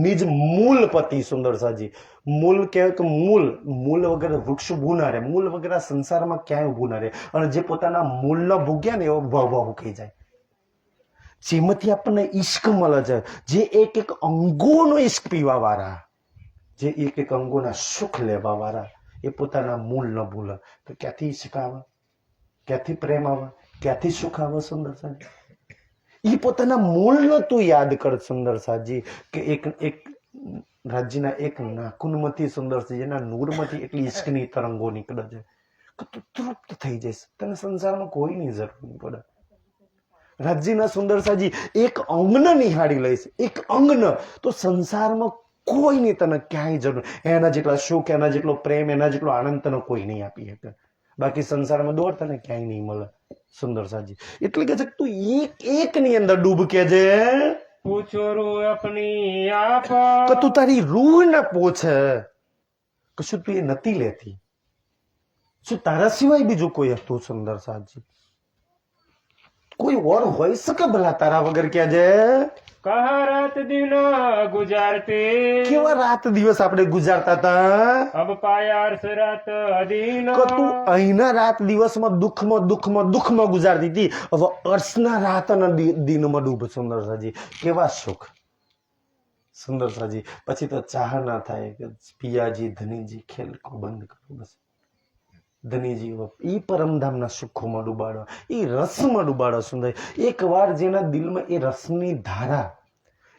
નિજ મૂળ પતિ સુંદર સાજી. મૂળ કહેવાય કે મૂળ વગર વૃક્ષ ઉભું ના રહે, મૂળ વગર આ સંસારમાં ક્યાંય ઉભું ના રહે. અને જે પોતાના મૂળનો ભૂગ્યા ને એવો ભાવ કહી જાય, જેમાંથી આપણને ઈશ્ક મળે છે, જે એક એક અંગોનો ઈશ્ક પીવા વાળા, જે એક એક અંગોના સુખ લેવા વાળા, એ પોતાના મૂળ ન ભૂલે તો ક્યાંથી ઈશ્ક આવે, ક્યાંથી પ્રેમ આવે, ક્યાંથી સુખ આવે સુંદર સાજી? એ પોતાના મૂળનો તું યાદ કર સુંદર સાજી, કે એક રાજ્યના એક નાખૂનમાંથી સુંદર સાજી, એના નૂરમાંથી એટલી ઈશ્કની તરંગો નીકળે છે કે તું તૃપ્ત થઈ જઈશ, તને સંસારમાં કોઈની જરૂર નહીં પડે. રાજ્યના સુંદર સાજી એક અંગને નિહાળી લઈશ, એક અંગને, તો સંસારમાં કોઈની તને ક્યાંય જરૂર, એના જેટલા સુખ, એના જેટલો પ્રેમ, એના જેટલો આનંદ તને કોઈ નહીં આપી શકે. બાકી સંસારમાં દોડ તને ક્યાંય નહીં મળે સુંદર સાજી. એટલે કે તું એક ની અંદર ડૂબ કે છે, પૂછો રૂહ અપની આપ, કે તું તારી રૂહ ને પૂછે કે શું તું એ નથી લેતી? શું તારા સિવાય બીજું કોઈ હતું સુંદર સાજી? કોઈ ઓર હોય શકે ભલા તારા વગર કે છે? કહા રાત દિન ગુજારતે, કેવા રાત દિવસ આપણે ગુજારતા હતા. અબ પાયા અર્શ રાત અદીન, કે તું અહીંના રાત દિવસમાં દુઃખમાં ગુજારતી હતી, હવે અર્શના રાત અને દિનમાં ડૂબ સુંદર સાજી. કેવા સુખ સુંદર સાજી. પછી તો ચાહ ના થાય કે પિયાજી ધનીજી ખેલ કો બંધ કરો, બસ ધનીજી એ પરમધામના સુખોમાં ડૂબાડો, એ રસમાં ડૂબાડો સુંદર. એક વાર જેના દિલમાં એ રસની ધારા,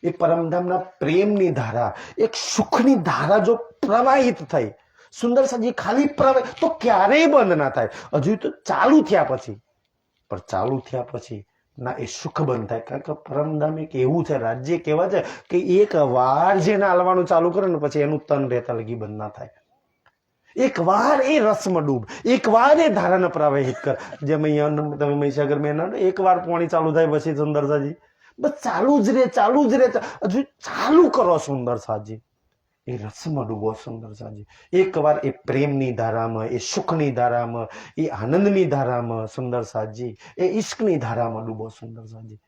એ પરમધામના પ્રેમની ધારા, એક સુખની ધારા જો પ્રવાહિત થઈ સુંદર સાજી, ખાલી પ્રવાહ તો ક્યારેય બંધ ના થાય. હજુ તો ચાલુ થયા પછી, પણ ચાલુ થયા પછી ના એ સુખ બંધ થાય. કારણ કે પરમધામ એક એવું છે, રાજ્ય કેવા છે કે એક વાર જેને હાલવાનું ચાલુ કરે ને પછી એનું તન રહેતા લગી બંધ ના થાય. એક વાર એ રસમાં ડૂબ, એક વાર એ ધારાને પ્રવાહિત કર. જેમ અહીંયા તમે મહીસાગર મેં એક વાર પાણી ચાલુ થાય પછી સુંદર સાજી બસ ચાલુ જ રે, હજુ ચાલુ કરો સુંદર સાજી. એ રસમાં ડૂબો સુંદર સાજી. એક વાર એ પ્રેમની ધારામાં, એ સુખની ધારામાં, એ આનંદની ધારામાં સુંદર સાજી, એ ઈશ્કની ધારામાં ડૂબો સુંદર સાજી.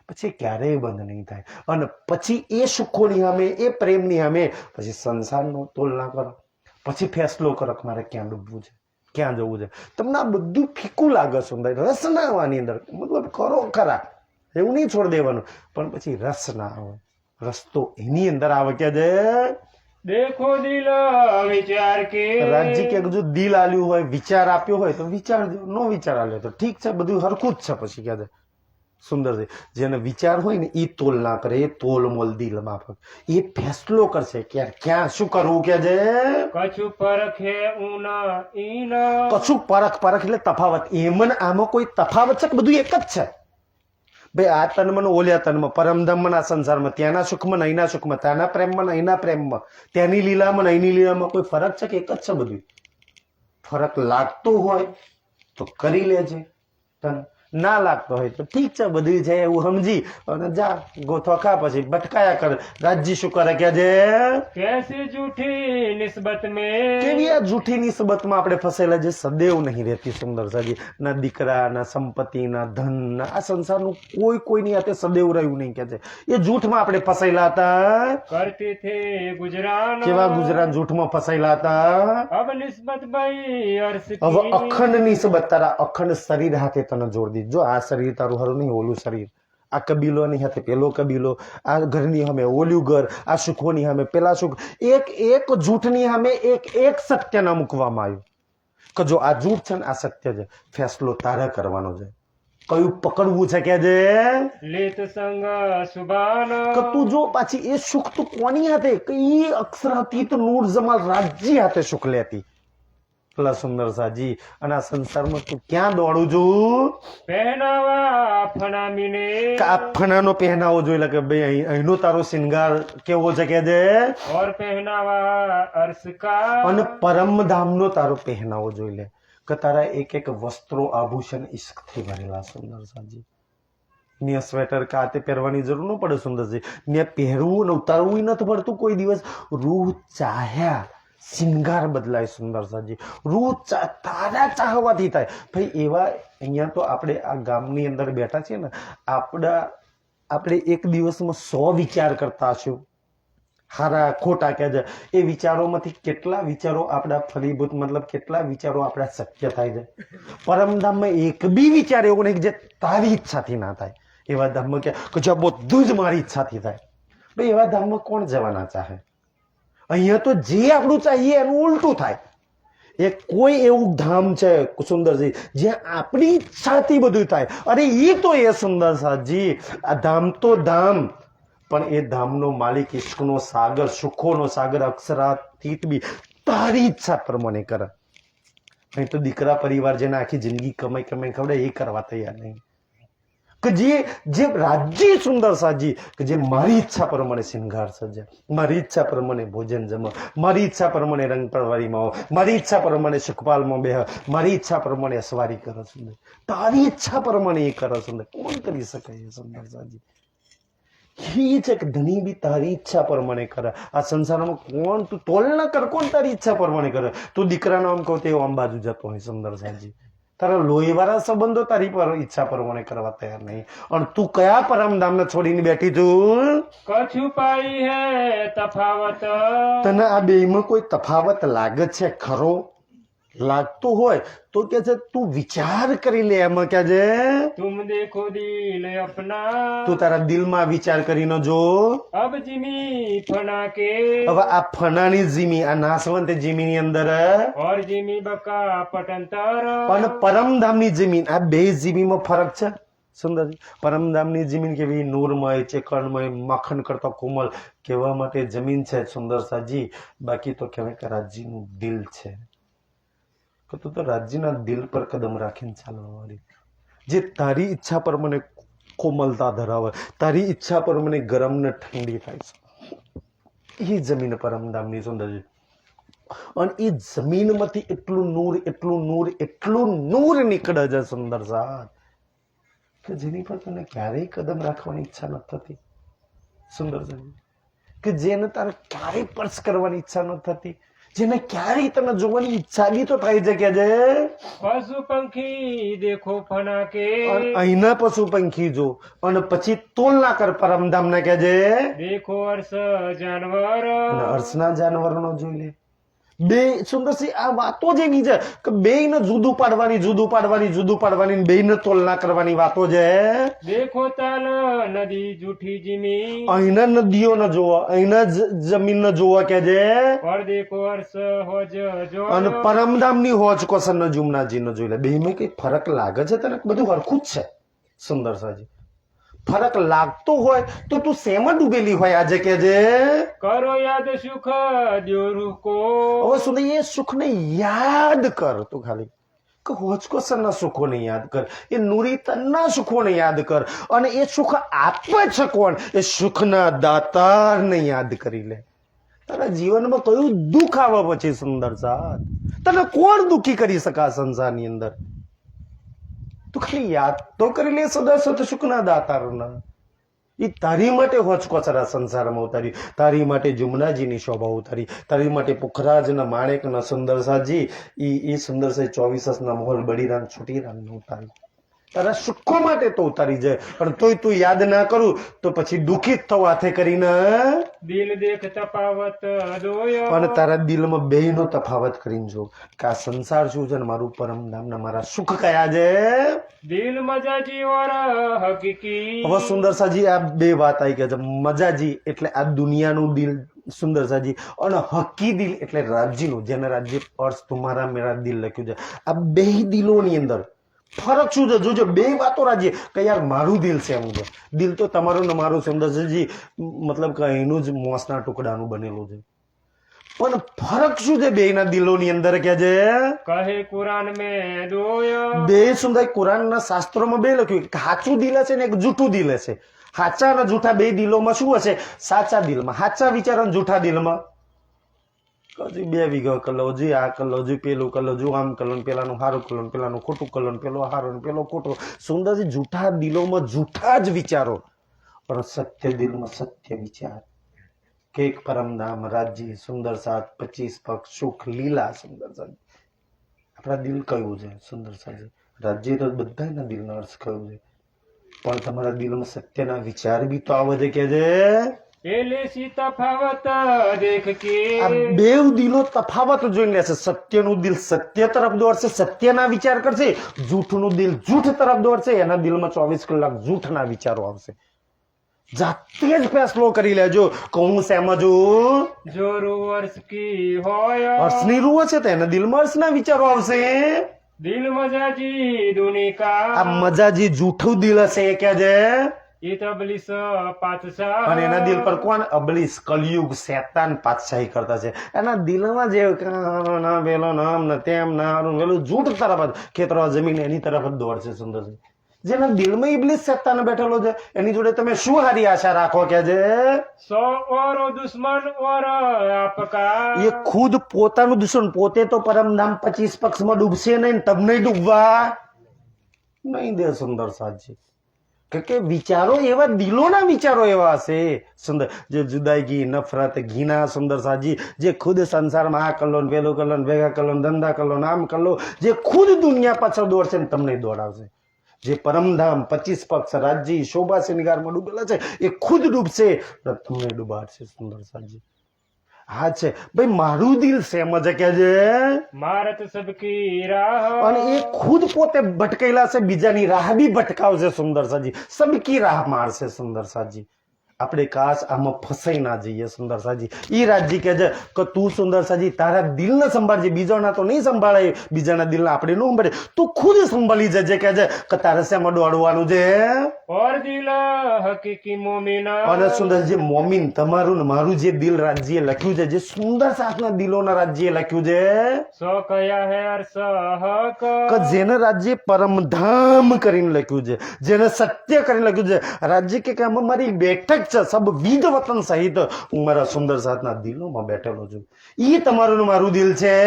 પછી ક્યારેય બંધ નહીં થાય. અને પછી એ સુખોની સામે, એ પ્રેમની સામે પછી સંસારનો તોલના કરો, પછી ફેસલો કરો કે મારે ક્યાં ડૂબવું છે, ક્યાં જવું છે. તમને આ બધું ફીકું લાગે સુંદર, રસ ના આવવાની અંદર, મતલબ કરો ખરા, એવું નહીં છોડી દેવાનું, પણ પછી રસ ના આવે. રસ તો એની અંદર આવે કે છે દેખો દિલ વિચાર કે, રાજજી કે જો દિલ આલ્યું હોય, વિચાર આપ્યો હોય તો વિચાર, નો વિચાર આલ્યો તો ઠીક છે, બધું હરખું જ છે. પછી કે છે સુંદર છે, જેને વિચાર હોય ને એ તોલ ના કરે, એ તોલ મોલ દિલ માફક, એ ફેસલો કરશે કે ક્યાં શું કરવું કે છે. કછુ પરખે ઉના ઈના, કશું પરખ એટલે તફાવત, એમાં આમાં કોઈ તફાવત છે કે બધું એક જ છે? ભાઈ આ તનમાં ઓલ્યા તનમાં, પરમધામમાં ના સંસારમાં, ત્યાંના સુખમાં અહીંના સુખમાં, ત્યાંના પ્રેમમાં અહીંના પ્રેમમાં, ત્યાંની લીલામાં અહીંની લીલામાં કોઈ ફરક છે કે એક જ છે બધું? ફરક લાગતો હોય તો કરી લેજે, તને ના લાગતો હોય તો ઠીક છે, બધું છે એવું સમજી અને જા ગોથવા ખા, પછી ભટકાયા કરે. રાજજી શું કરે કે છે कैसी झूठी निस्बत में, કેવી આ જૂઠી નિસ્બતમાં આપણે ફસાયેલા, જે સદૈવ નહીં રહેતી સુંદર સાજી. ના દીકરા, ના સંપત્તિ, ના ધન, ના આ સંસારનું કોઈની હાથે સદૈવ રહ્યું નહીં કે છે. એ જૂઠમાં આપણે ફસાયેલા હતા. करते थे गुजरान, કેવા ગુજરાત જૂઠમાં ફસાયેલા હતા. अब निस्बत भाई अर्श હવે की, અખંડ નિસ્બત, તારા અખંડ શરીર હાથે તને જોડ દીધું. જો આ શરીર તારું હરું નહીં, ઓલું શરીર, આ કબીલોની સાથે પેલો કબીલો, આ ઘરની સામે ઓલું ઘર, આ સુખોની સામે પેલા સુખ, એક જૂઠની સામે એક સત્ય ના મૂકવામાં આવ્યું કે જો આ જૂઠ છે ને આ સત્ય છે, ફેસલો તારે કરવાનો છે, કયું પકડવું છે કે છે. लेत संग सुबान, કે તું જો પાછી એ સુખ તું કોની હાથે, કે એ અક્ષરાતીત નૂર જમાલ રાજ્ય હાથે સુખ લેતી. પેલા સુંદર સાજી અને આ સંસારમાં તું ક્યાં દોડું છું પહેનાવા ફનામીને કે આ ફનાનો પહેનાવો જોઈ લે કે ભાઈ અહીંનો તારો શિંગાર કેવો છે કે છે और पहनावा अर्श का અને પરમધામનો તારો પહેનાવો જોઈ લે કે તારા એક એક વસ્ત્રો આભૂષણ ઈશ્કથી ભરેલા સુંદર સાજી ને સ્વેટર કાતે પહેરવાની જરૂર ન પડે સુંદરજી ને પહેરવું ને ઉતારવું નથી પડતું કોઈ દિવસ રૂહ ચાહ્યા શિંગાર બદલાય સુંદર સાજી રૂહ તારા ચાહવાથી થાય ભાઈ એવા અહીંયા તો આપણે આ ગામની અંદર બેઠા છીએ ને આપણે એક દિવસમાં 100 વિચાર કરતા હશું હારા ખોટા કે છે એ વિચારોમાંથી કેટલા વિચારો આપણા ફલીભૂત મતલબ કેટલા વિચારો આપણા શક્ય થાય છે પરમધામમાં એક બી વિચાર એવો નહીં જે તારી ઈચ્છાથી ના થાય એવા ધામમાં કે જ્યાં બધું જ મારી ઈચ્છાથી થાય ભાઈ એવા ધામમાં કોણ જવાના ચાહે અહીંયા તો જે આપણું ચાહીએ એનું ઉલટું થાય એ કોઈ એવું ધામ છે સુંદરજી જ્યાં આપણી ઈચ્છાથી બધું થાય અરે એ તો એ સુંદર સાજી આ ધામ તો ધામ પણ એ ધામનો માલિક ઈશ્કનો સાગર સુખોનો સાગર અક્ષરાતીત બી તારી ઈચ્છા પ્રમાણે કરે અહીં તો દીકરા પરિવાર જેને આખી જિંદગી કમાઈ ખવડે એ કરવા તૈયાર નહીં કે જે રાજ્ય સુંદર સાજી કે જે મારી ઈચ્છા પ્રમાણે શિંગાર સજે મારી ઈચ્છા પ્રમાણે ભોજન જમે મારી ઈચ્છા પ્રમાણે રંગ પરવારીમાં હો મારી ઈચ્છા પ્રમાણે સુખપાલમાં બેહ મારી ઈચ્છા પ્રમાણે અસવારી કરે સુંદર તારી ઈચ્છા પ્રમાણે એ કરે સુંદર કોણ કરી શકે એ સુંદર સાજી એ છે કે ધણી બી તારી ઈચ્છા પ્રમાણે કરે આ સંસારમાં કોણ તું તોલ ના કર કોણ તારી ઈચ્છા પ્રમાણે કરે તું દીકરાનો આમ કહું તેવો આમ બાજુ જતો હોય સુંદર સાજી તારા લોહીવાળા સંબંધો તારી પર ઈચ્છા પ્રમાણે કરવા તૈયાર નહીં અને તું કયા પરમધામને છોડીને બેઠી છું કછુપાઈ હે તફાવત તને આ બેમાં કોઈ તફાવત લાગે છે ખરો લાગતું હોય તો કે છે તું વિચાર કરી લે એમાં કે છે तुम देखो दिल अपना તું તારા દિલમાં વિચાર કરીને જો अब जिमी फना के હવે આ ફનાની જીમી આ નાશવંત જીમીની અંદર और जिमी बका पटंतर પણ પરમધામની જમીન આ બે જીમીમાં ફરક છે સુંદરજી પરમધામની જમીન કેવી નૂરમય ચેકણમય માખણ કરતા કોમલ કહેવા માટે જમીન છે સુંદર સાજી બાકી તો કહેવાય કે રાજ્યનું દિલ છે કે તું તો રાજ્યના દિલ પર કદમ રાખીને ચાલવા વાળી જે તારી ઈચ્છા પ્રમાણે કોમલતા ધરાવે તારી ઈચ્છા પ્રમાણે ગરમ ને ઠંડી થાય છે એ જમીન પરમધામની સુંદરજી અને એ જમીનમાંથી એટલું નૂર નીકળે છે સુંદર સાથ કે જેની પર તને ક્યારેય કદમ રાખવાની ઈચ્છા નથી થતી સુંદર સાથ કે જેને તારે ક્યારેય સ્પર્શ કરવાની ઈચ્છા નથી થતી જેને ક્યારેય તને જોવાની ઈચ્છા બી તો થઈ છે કે જે पशु पंखी देखो फना के અહીંના પશુ પંખી જો અને પછી તોલના કર પરમધામ ને કે જે देखो अर्श जानवर અને અર્શના જાનવરનો જોઈ લે બે સુંદરસિંહ આ વાતો જ એવી છે કે બેયને જુદું પાડવાની બેયને તોલના કરવાની વાતો છે देखो ताल नदी जूठी जिमी અહીંના નદીઓ ન જોવા અહીંના જમીન ન જોવા કે છે और देखो अर्श होज जो અને પરમધામની હોજ કોસન ન જુમનાજી ન જોઈ લે બેયમાં કઈ ફરક લાગે છે તને બધું હરખું જ છે સુંદર સાજી ફરક લાગતો હોય તો તું શેમાં ડૂબેલી હોય આજે કે જે करो याद सुख द्यो रूह को હવે સુને એ સુખને યાદ કર તું ખાલી કે હોજકોસરના સુખોને યાદ કર એ નુરીતનના સુખોને યાદ કર અને એ સુખ આપે છે કોણ એ સુખના દાતારને યાદ કરી લે તારા જીવનમાં કયું દુઃખ આવે પછી સુંદર સાથ તને કોણ દુઃખી કરી શકે આ સંસારની અંદર તું ખાલી યાદ તો કરી લે સદા સત સુખના દાતારના એ તારી માટે હોચકોચરા સંસારમાં ઉતારી તારી માટે જુમનાજીની શોભા ઉતારી તારી માટે પુખરાજના માણેકના સુંદરસાજી એ સુંદરસાઈ 24 મોહલ બળીરામ છૂટીરામને ઉતારી તારા સુખો માટે તો ઉતારી જાય પણ તોય તું યાદ ના કરું તો પછી દુઃખી જ થવા હાથે કરીને दिल देख तफावत दोयो પણ તારા દિલમાં બેયનો તફાવત કરીને જો કે આ સંસાર શું છે ને મારું પરમધામ ને મારા સુખ કયા છે दिल मजाजी और हकीकी હવે સુંદરસાજી આ બે વાત આવી ગયા છે મજાજી એટલે આ દુનિયાનું દિલ સુંદરસાજી અને હકી દિલ એટલે રાજ્યનું જેને રાજ્ય અર્થ તુમારા મેરા દિલ લખ્યું છે આ બે દિલોની અંદર ફરક શું છે જોજો બે વાતો રાજ્ય કે યાર મારું દિલ છે એમ છે દિલ તો તમારું ને મારું સુંદરસાજી મતલબ કે એનું જ મોસના ટુકડાનું બનેલું છે પણ ફરક શું છે બેયના દિલોની અંદર કે છે कहे कुरान में दोय બે સુંદર કુરાનના શાસ્ત્રોમાં બે લખ્યું એક સાચું દિલ છે ને એક જૂઠું દિલ છે. સાચા અને જૂઠા બે દિલોમાં શું હશે? સાચા દિલમાં સાચા વિચાર અને જૂઠા દિલમાં હજી બે વીઘા કલો, હજી આ કલો, હજી પેલું કલો, જો આમ કલો, પેલાનું સારું કલો, પેલાનું ખોટું કલો, પેલો સારો ને પેલો ખોટો. સુંદરજી જૂઠા દિલોમાં જૂઠા જ વિચારો, પણ સત્ય દિલમાં સત્ય વિચાર. કે એક પરમધામ રાજ્ય સુંદર સાથ 25 પક્ષ સુખ લીલા. સુંદર સાજી આપણા દિલ કયું છે? સુંદર સાજી રાજ્ય તો બધાના દિલનો અર્થ કયું છે, પણ તમારા દિલમાં સત્યના વિચાર બી તો આવે છે કે છે एले सी तफावत देख के આ બેવ દિલો તફાવત જોઈને લેશે. સત્યનું દિલ સત્ય તરફ દોડશે, સત્યના વિચાર કરશે. જૂઠનું દિલ જૂઠ તરફ દોડશે, એના દિલમાં 24 કલાક જૂઠના વિચારો આવશે. જાતે જ ફેસલો કરી લેજો કે હું સમજું. जो रूवर्स की होय હર્ષની રૂહ છે તો એના દિલમાં હર્ષના વિચારો આવશે. दिल मजाजी दुनी का આ મજાજી જૂઠું દિલ હશે એ કે છે, इतबलिस पातशाह અને એના દિલ પર કોણ? અબલીસ કલયુગ શેતાન પાતશાહી કરતા છે. એના દિલમાં જે ના પેલો નામ ને તેમ ના પેલું જૂઠ તરફ જ ખેતરો જમીન એની તરફ જ દોડશે. સુંદર છે. જેના દિલમાં ઇબલીસ શેતાન બેઠેલો છે એની જોડે તમે શું હારી આશા રાખો કે છે? 100 और दुश्मन और आपका એ ખુદ પોતાનું દુશ્મન, પોતે તો પરમધામ 25 પક્ષમાં ડૂબશે નહીં, તમને ડૂબવા નહીં દે. સુંદર સાજી કે વિચારો એવા દિલોના વિચારો એવા હશે. સુંદર જે જુદાઈગી નફરત ઘીના. સુંદર સાજી જે ખુદ સંસારમાં આ કલો ને પેલું કલો ને ભેગા કલો ને ધંધા કલો ને આમ કલો, જે ખુદ દુનિયા પાછળ દોડશે ને તમને દોડાવશે. જે પરમધામ 25 પક્ષ રાજ્ય શોભા શ્રૃંગારમાં ડૂબેલા છે એ ખુદ ડૂબશે, તમને ડૂબાડશે. સુંદર સાજી હા છે ભાઈ મારું દિલ સેમ જ કે છે, मारत सबकी राह અને એ ખુદ પોતે ભટકેલા છે, બીજાની રાહ બી ભટકાવશે. સુંદર સાજી સબકી રાહ મારશે. સુંદર સાજી આપણે કાશ આમાં ફસાઈ ના જઈએ. સુંદર સાજી ઈ રાજજી કે છે કે તું સુંદર સાજી તારા દિલને સંભાળજે, બીજાના તો નહીં સંભાળે, બીજાના દિલને આપણે ન સંભાળે, તું ખુદ સંભાળી જજે કે છે કે તારે શેમાં દોડવાનું છે. और दिल हकीकी मोमिना અને સુંદરજી મોમીન તમારું ને મારું જે દિલ રાજ્ય લખ્યું છે, જે સુંદર સાથના દિલોના રાજ્ય લખ્યું છે सो कया है अरसहक કે જેને રાજ્ય પરમધામ કરીને લખ્યું છે, જેને સત્ય કરીને લખ્યું છે. રાજ્ય કે આમાં મારી બેઠક છે, સબ વિધ વતન સહિત હું મારા સુંદર સાથના દિલોમાં બેઠેલો છું. ઈ તમારું ને મારું દિલ છે.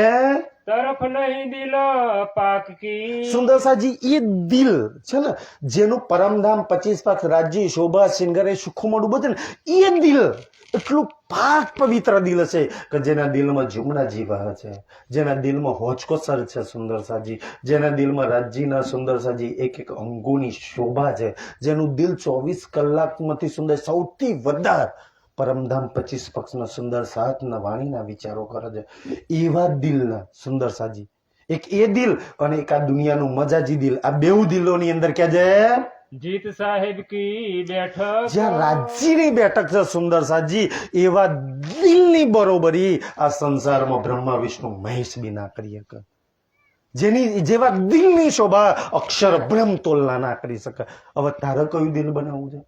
तरफ नहीं दिल पाक की સુંદર સાજી એ દિલ છે ને જેનું પરમધામ 25 પક્ષ રાજ્ય શોભા શ્રૃંગારે સુખમાં ડૂબે છે ને, એ દિલ એટલું પાક પવિત્ર દિલ છે કે જેના દિલમાં જુમના જીવા છે, જેના દિલમાં હોચકોસર છે. સુંદર સાજી જેના દિલમાં રાજ્યના સુંદર સાજી એક એક અંગોની શોભા છે, જેનું દિલ 24 કલાકમાંથી સુંદર સૌથી વધારે પરમધામ 25 પક્ષના સુંદર સાતના વાણીના વિચારો કરે છે. એવા દિલના સુંદર સાજી એક એ દિલ અને એક આ દુનિયાનું મજાજી દિલ, આ બેઉ દિલોની અંદર કે છે जीत साहेब की बैठक જ્યાં રાજ્યની બેઠક છે. સુંદર સાજી એવા દિલની બરોબરી આ સંસારમાં બ્રહ્મા વિષ્ણુ મહેશ બી ના કરી શકે. જેની જેવા દિલની શોભા અક્ષર બ્રહ્મ તોલના ના કરી શકે. હવે તારે કયું દિલ બનાવવું છે?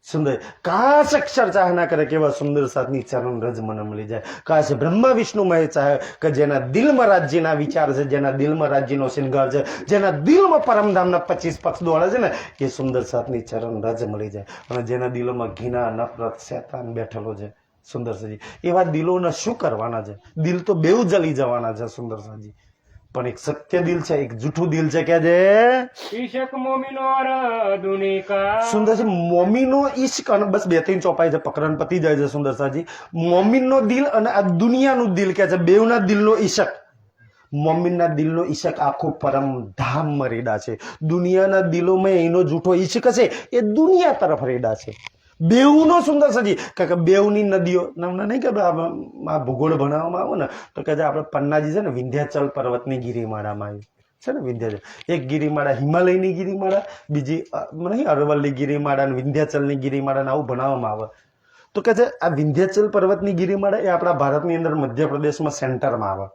સુંદર કાશ અક્ષર ચાહ ના કરે કેવા સુંદર સાથની ચરણ રજ મને મળી જાય. કાશ બ્રહ્મા વિષ્ણુ મહેશ ચાહે કે જેના દિલમાં રાજ્યના વિચાર છે, જેના દિલમાં રાજ્યનો શૃંગાર છે, જેના દિલમાં પરમધામના 25 પક્ષ દોડે છે ને, એ સુંદર સાથની ચરણ રજ મળી જાય. અને જેના દિલોમાં ઘીના નફરત શેતાન બેઠેલો છે. સુંદર સાજી એવા દિલોને શું કરવાના છે? દિલ તો બેઉ જલી જવાના છે. સુંદર સાજી પણ એક સત્ય દિલ છે, એક જૂઠું દિલ છે કે છે ईशक मोमिन और दुनी का સુંદર છે. મોમીનો ઈશ્ક અને બસ 2-3 ચોપાઈ છે, પકડન પતી જાય છે. સુંદર સાજી મોમીનનો દિલ અને આ દુનિયાનું દિલ કે છે, બેવના દિલનો ઈશક. મોમીનના દિલનો ઈશક આખો પરમધામમાં રેડા છે. દુનિયાના દિલોમાં એનો જૂઠો ઈશક છે, એ દુનિયા તરફ રેડા છે. બેઉનો સુંદર સાજી કે બેઉની નદીઓ તમને નહીં કે આ ભૂગોળ ભણાવવામાં આવે ને તો કે આપણે પન્નાજી છે ને વિંધ્યાચલ પર્વતની ગિરિમાળામાં આવ્યું છે ને. વિંધ્યાચલ એક ગિરિમાળા હિમાલયની ગિરિમાળા, બીજી નહીં અરવલ્લી ગિરિમાળા અને વિંધ્યાચલની ગિરિમાળા આવું ભણાવવામાં આવે. તો કે છે આ વિંધ્યાચલ પર્વતની ગિરિમાળા એ આપણા ભારતની અંદર મધ્યપ્રદેશમાં સેન્ટરમાં આવે.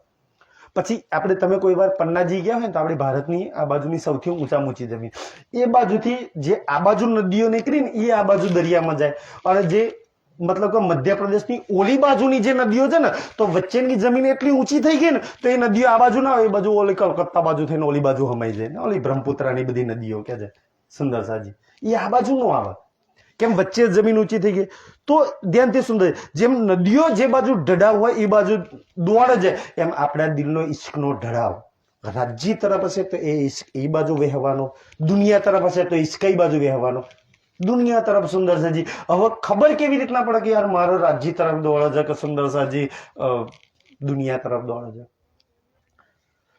પછી આપણે તમે કોઈ વાર પન્નાજી ગયા હોય ને તો આપણી ભારતની આ બાજુની સૌથી ઊંચી જમીન, એ બાજુથી જે આ બાજુ નદીઓ નીકળી ને એ આ બાજુ દરિયામાં જાય, અને જે મતલબ કે મધ્યપ્રદેશની ઓલી બાજુની જે નદીઓ છે ને તો વચ્ચેની જમીન એટલી ઊંચી થઈ ગઈ ને તો એ નદીઓ આ બાજુ ના આવે, એ બાજુ ઓલી કલકત્તા બાજુ થઈને ઓલી બાજુ હમાઈ જાય ને ઓલી બ્રહ્મપુત્રાની બધી નદીઓ કે છે સુંદર સાજી એ આ બાજુ નો આવે, કેમ વચ્ચે જમીન ઊંચી થઈ ગઈ. તો ધ્યાનથી સુંદર જેમ નદીઓ જે બાજુ ઢળાવ હોય એ બાજુ દોડે છે એમ આપણા દિલનો ઈશ્કનો ઢળાવ રાજ્ય તરફ હશે તો એ ઈશ્ક એ બાજુ વહેવાનો, દુનિયા તરફ હશે તો ઈશ્ક કઈ બાજુ વહેવાનો, દુનિયા તરફ. સુંદર સાજી હવે ખબર કેવી રીતના પડે કે યાર મારો રાજ્ય તરફ દોડે છે કે સુંદર સાજી દુનિયા તરફ દોડે છે.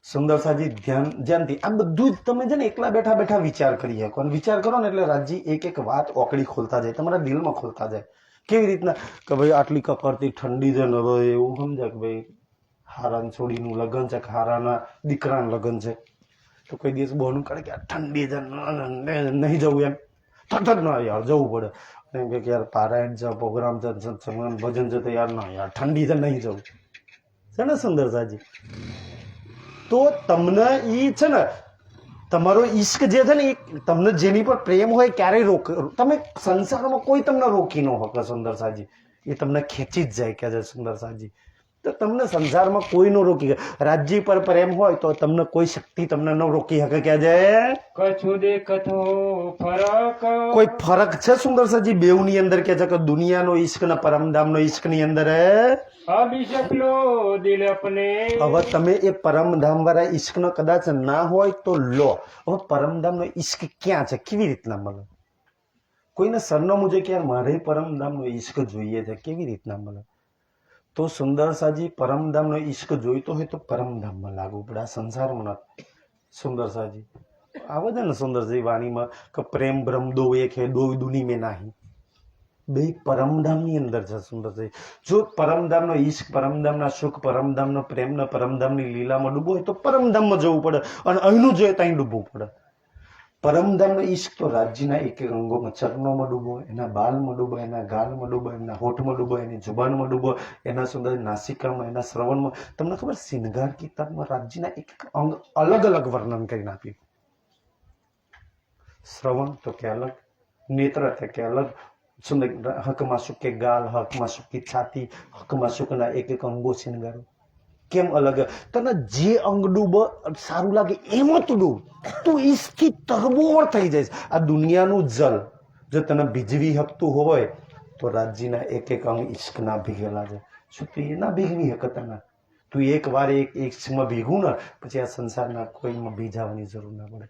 સુંદર સાજી ધ્યાનથી આ બધું જ તમે છે ને એકલા બેઠા બેઠા વિચાર કરી શકો અને વિચાર કરો ને એટલે રાજજી એક એક વાત ઓકડી ખોલતા જાય, તમારા દિલમાં ખોલતા જાય. કેવી રીતના કે ભાઈ આટલી કકડતી ઠંડી છે ને હવે એવું સમજાય કે ભાઈ હારાન છોડીનું લગ્ન છે કે હારાના દીકરાનું લગ્ન છે તો કોઈ દિવસ બહુનું કરે કે ઠંડી છે નહીં જવું એમ થત ના યાર જવું પડે એમ કે યાર પારાયણ છે પ્રોગ્રામ છે સત્સંગ ભજન છે તો યાર ના યાર ઠંડી છે નહીં જવું છે ને સુંદર સાજી. તો તમને ઈ છે ને તમારો ઈશ્ક જે છે ને એ તમને જેની પર પ્રેમ હોય ક્યારેય તમે સંસારમાં કોઈ તમને રોકી ન શકે સુંદર સાજી, એ તમને ખેંચી જ જાય કે છે સુંદર સાજી. તો તમને સંસારમાં કોઈ નો રોકી રાજ્ય પર પ્રેમ હોય તો તમને કોઈ શક્તિ તમને ન રોકી શકે કે છે કછું દેખતો ફરક કોઈ ફરક છે સુંદર સાજી બેઉની અંદર કે છે કે દુનિયાનો ઈશ્ક ને પરમધામનો ઈશ્ક ની અંદર અભિષકલો દિલ અપને. હવે તમે એ પરમધામ વાળા ઈશ્ક નો કદાચ ના હોય તો લો. હવે પરમધામ નો ઈશ્ક ક્યાં છે, કેવી રીતના મળે? કોઈને સરનામું છે કે યાર મારે પરમધામ નો ઈશ્ક જોઈએ છે, કેવી રીતના મળે? તો સુંદર સાજી પરમધામ નો ઈશ્ક જોઈતો હોય તો પરમધામમાં લાગુ પડે, આ સંસારમાં નથી. સુંદર સાજી આવે છે ને સુંદર સાજી વાણીમાં કે પ્રેમ બ્રહ્મ દો એક હે દો દુની में नहीं, બે પરમધામ ની અંદર છે સુંદર સાજી. જો પરમધામ નો ઈશ્ક, પરમધામ ના સુખ, પરમધામ નો પ્રેમ ને પરમધામ ની લીલામાં ડૂબો હોય તો પરમધામમાં જવું પડે અને અહીંનું જોઈએ ત્યાં ડૂબવું પડે. પરમધામ નો ઈશ્ક તો રાજ્યના એક એક અંગોમાં ચરણોમાં ડૂબો, એના બાલમાં ડૂબો, એના ગાલમાં ડૂબો, એના હોઠમાં ડૂબો, એની જુબાનમાં ડૂબો, એના સુંદર નાસિકામાં, એના શ્રવણમાં. તમને ખબર સિંગાર કિતાબમાં રાજ્યના એક એક અંગ અલગ અલગ વર્ણન કરીને આપ્યું. શ્રવણ તો કે અલગ, નેત્ર તો કે અલગ, સુંદર હકમાં સુકે ગાલ, હકમાં સુકી છાતી, હકમાં સુકના એક એક અંગો શિંગારો. કેમ અલગ? તને જે અંગ ડૂબ સારું લાગે એમાં તું ડૂબ, તું ઈશ્કથી તરબોળ થઈ જાય. આ દુનિયાનું જલ જો તને ભીજવી શકતું હોય તો રાજ્યના એક એક અંગ ઈશ્કના ભીગેલા છે. શું તું એના ભીગવી હક તને? તું એક વાર એક ઈશ્કમાં ભીગું ને પછી આ સંસારના કોઈમાં ભીજાવાની જરૂર ના પડે.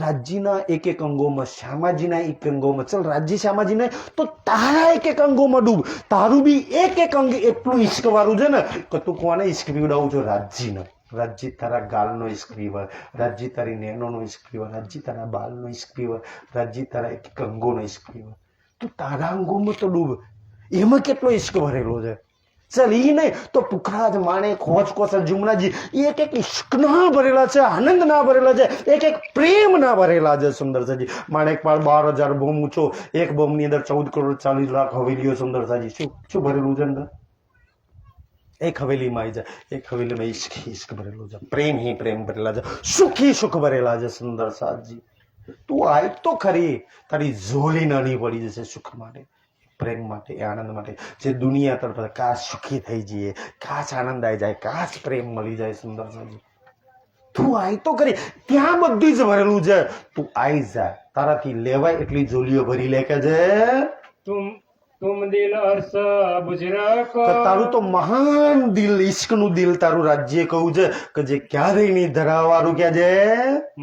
રાજ્યના એક એક અંગોમાં, શ્યામાજીના એક અંગોમાં, ચલ રાજ્ય શ્યામાજી ને તો તારા એક એક અંગોમાં ડૂબ. તારું બી એક એક અંગ એટલું ઈશ્ક વાળું છે ને કે તું કોને ઈશ્ક પીવડાવું છો? રાજ્યને. રાજ્ય તારા ગાલનો ઈશ્ક પીવર, રાજ્ય તારી નેનોનો ઈશ્ક પીવર, રાજ્ય તારા બાલનો ઈશ્ક પીવર, રાજ્ય તારા એક એક અંગોનો ઈશ્ક પીવર. તું તારા અંગોમાં તો ડૂબ, એમાં કેટલો ઈશ્ક ભરેલો છે. ચલ ઈ નહીં તો પુખરાજ, માણેક, હોજ, કોસર, જુમનાજી એક એક ઈશ્ક ના ભરેલા છે, આનંદ ના ભરેલા છે, એક એક પ્રેમ ના ભરેલા છે. સુંદર સાજી માણેક પાળ 12,000 બોમ્બ ઊંચો, એક બોમ્બ ની અંદર 14 કરોડ 40 લાખ હવેલીઓ. સુંદર સાજી શું શું ભરેલું છે અંદર? એક હવેલીમાં આવી જાય, એક હવેલીમાં ઈશ્ક ઈશ્ક ભરેલું છે, પ્રેમ હી પ્રેમ ભરેલા છે, સુખી સુખ ભરેલા છે. સુંદર સાજી તું આય તો ખરી, તારી ઝોલી નાની પડી જશે સુખ માટે, પ્રેમ માટે, આનંદ માટે. જે દુનિયા તરફ કાશ સુખી થઈ જઈએ, કાશ આનંદ આવી જાય, કાશ પ્રેમ મળી જાય. સુંદર સાજી તું આય તો કરી, ત્યાં બધી જ ભરેલું છે. તું આઈ જા, તારાથી લેવાય એટલી જોલીઓ ભરી લે કે છે. तुम दिल अर्स बुजरक. તારું તો મહાન દિલ, ઈશ્ક નું દિલ તારું રાજ્ય કહું છે કે જે ક્યારેય નહીં ધરાવવાનું કે છે.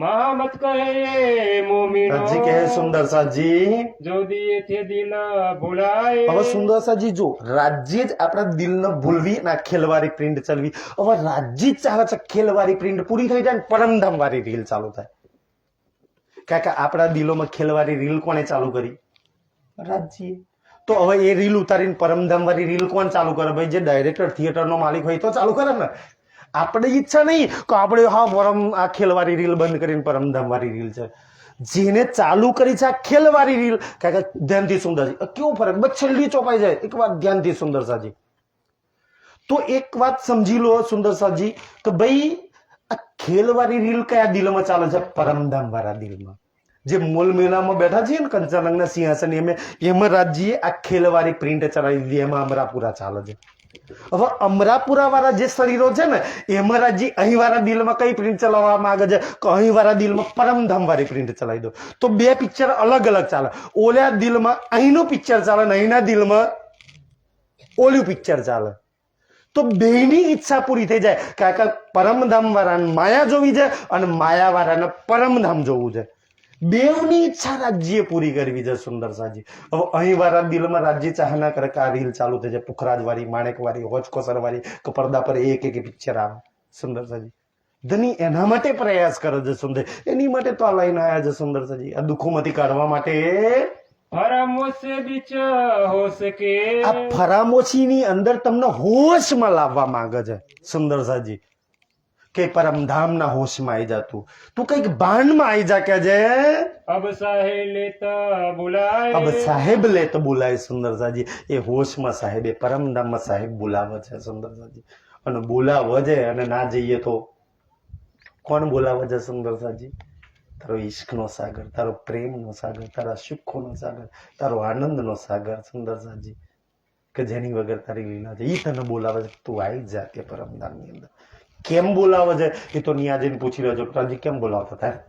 મહામત કહે મોમીનો. રાજ્ય કહે સુંદર સાજી જો દિયે થે દિલ ભૂલાય. હવે સુંદર સાજી જો રાજ્ય જ આપણા દિલને ભૂલવી ના ખેલવારી પ્રિન્ટ ચાલવી. હવે રાજ્ય જ ચાલે છે ખેલવારી પ્રિન્ટ પૂરી થઈ જાય ને પરમધામ વાળી રીલ ચાલુ થાય. કાકા આપણા દિલોમાં ખેલવારી રીલ કોને ચાલુ કરી? રાજ્ય. તો હવે એ રીલ ઉતારીને પરમધામ વાળી રીલ કોણ ચાલુ કરે? ભાઈ જે ડાયરેક્ટર થિયેટર નો માલિક હોય તો ચાલુ કરે ને. આપણે ઈચ્છા નહીં કે આપણે આ ખેલવાળી રીલ બંધ કરીને પરમધામ વાળી રીલ છે. જેને ચાલુ કરી છે આ ખેલવાળી રીલ, કાકા ધ્યાનથી સુંદરજી કેવો ફરક બસ છેલ્લી ચોપાઈ જાય. એક વાત ધ્યાનથી સુંદર સાજી, તો એક વાત સમજી લો સુંદર સાજી કે ભાઈ આ ખેલવાળી રીલ કયા દિલમાં ચાલે છે? પરમધામ વાળા દિલમાં. જે મૂળ મેળામાં બેઠા છીએ ને કંચનરંગના સિંહાસન એમાં રાજજીએ આ ખેલવાળી પ્રિન્ટ ચડાવી દીધી, એમાં અમરાપુરા ચાલે છે. હવે અમરાપુરા વાળા જે શરીરો છે ને એમાં રાજજી અહીં વાળા દિલમાં કઈ પ્રિન્ટ ચલાવવા માંગે છે કે અહીં વાળા દિલમાં પરમધામ વાળી પ્રિન્ટ ચલાવી દો, તો બે પિક્ચર અલગ અલગ ચાલે. ઓલા દિલમાં અહીંનું પિક્ચર ચાલે ને અહીંના દિલમાં ઓલું પિક્ચર ચાલે, તો બેની ઈચ્છા પૂરી થઈ જાય. કારણ કે પરમધામ વાળાને માયા જોવી છે અને માયા વાળાને પરમધામ જોવું છે. બેવની ઈચ્છા રાજ્યએ પૂરી કરવી છે સુંદર સાજી. હવે અહીં વાળા દિલમાં રાજ્ય ચાહના કરે કે આ રીલ ચાલુ થઈ જાય, પુખરાજ વાળી, માણેક વાળી, હોચકોસર વાળી, કે પડદા પર એક એક પિક્ચર આવે. સુંદર સાજી ધની એના માટે પ્રયાસ કરે છે સુંદર, એની માટે તો આ લઈને આવ્યા છે સુંદર સાજી. આ દુઃખોમાંથી કાઢવા માટે ફરામોશે બીચ હો શકે, આ ફરામોશીની અંદર તમને હોશમાં લાવવા માંગે છે સુંદર સાજી, કે પરમધામના હોશમાં આવી જા, તું કઈક ભાનમાં આવી જા. કે છે અબ સાહેબ લેતા બોલાય, અબ સાહેબ લે તો બોલાય. સુંદર સાજી એ હોશમાં સાહેબ, એ પરમધામમાં સાહેબ બોલાવે છે સુંદર સાજી. અને બોલાવે છે અને ના જઈએ તો કોણ બોલાવે છે સુંદર સાજી? તારો ઈશ્કનો સાગર, તારો પ્રેમનો સાગર, તારા સુખોનો સાગર, તારો આનંદનો સાગર સુંદર સાજી, કે જેની વગર તારી લીલા છે એ તને બોલાવે છે. તું આવી જા કે પરમધામની અંદર. કેમ બોલાવે છે એ તો નિયાજીને પૂછી લેજો, પ્રજી કેમ બોલાવતા થાય?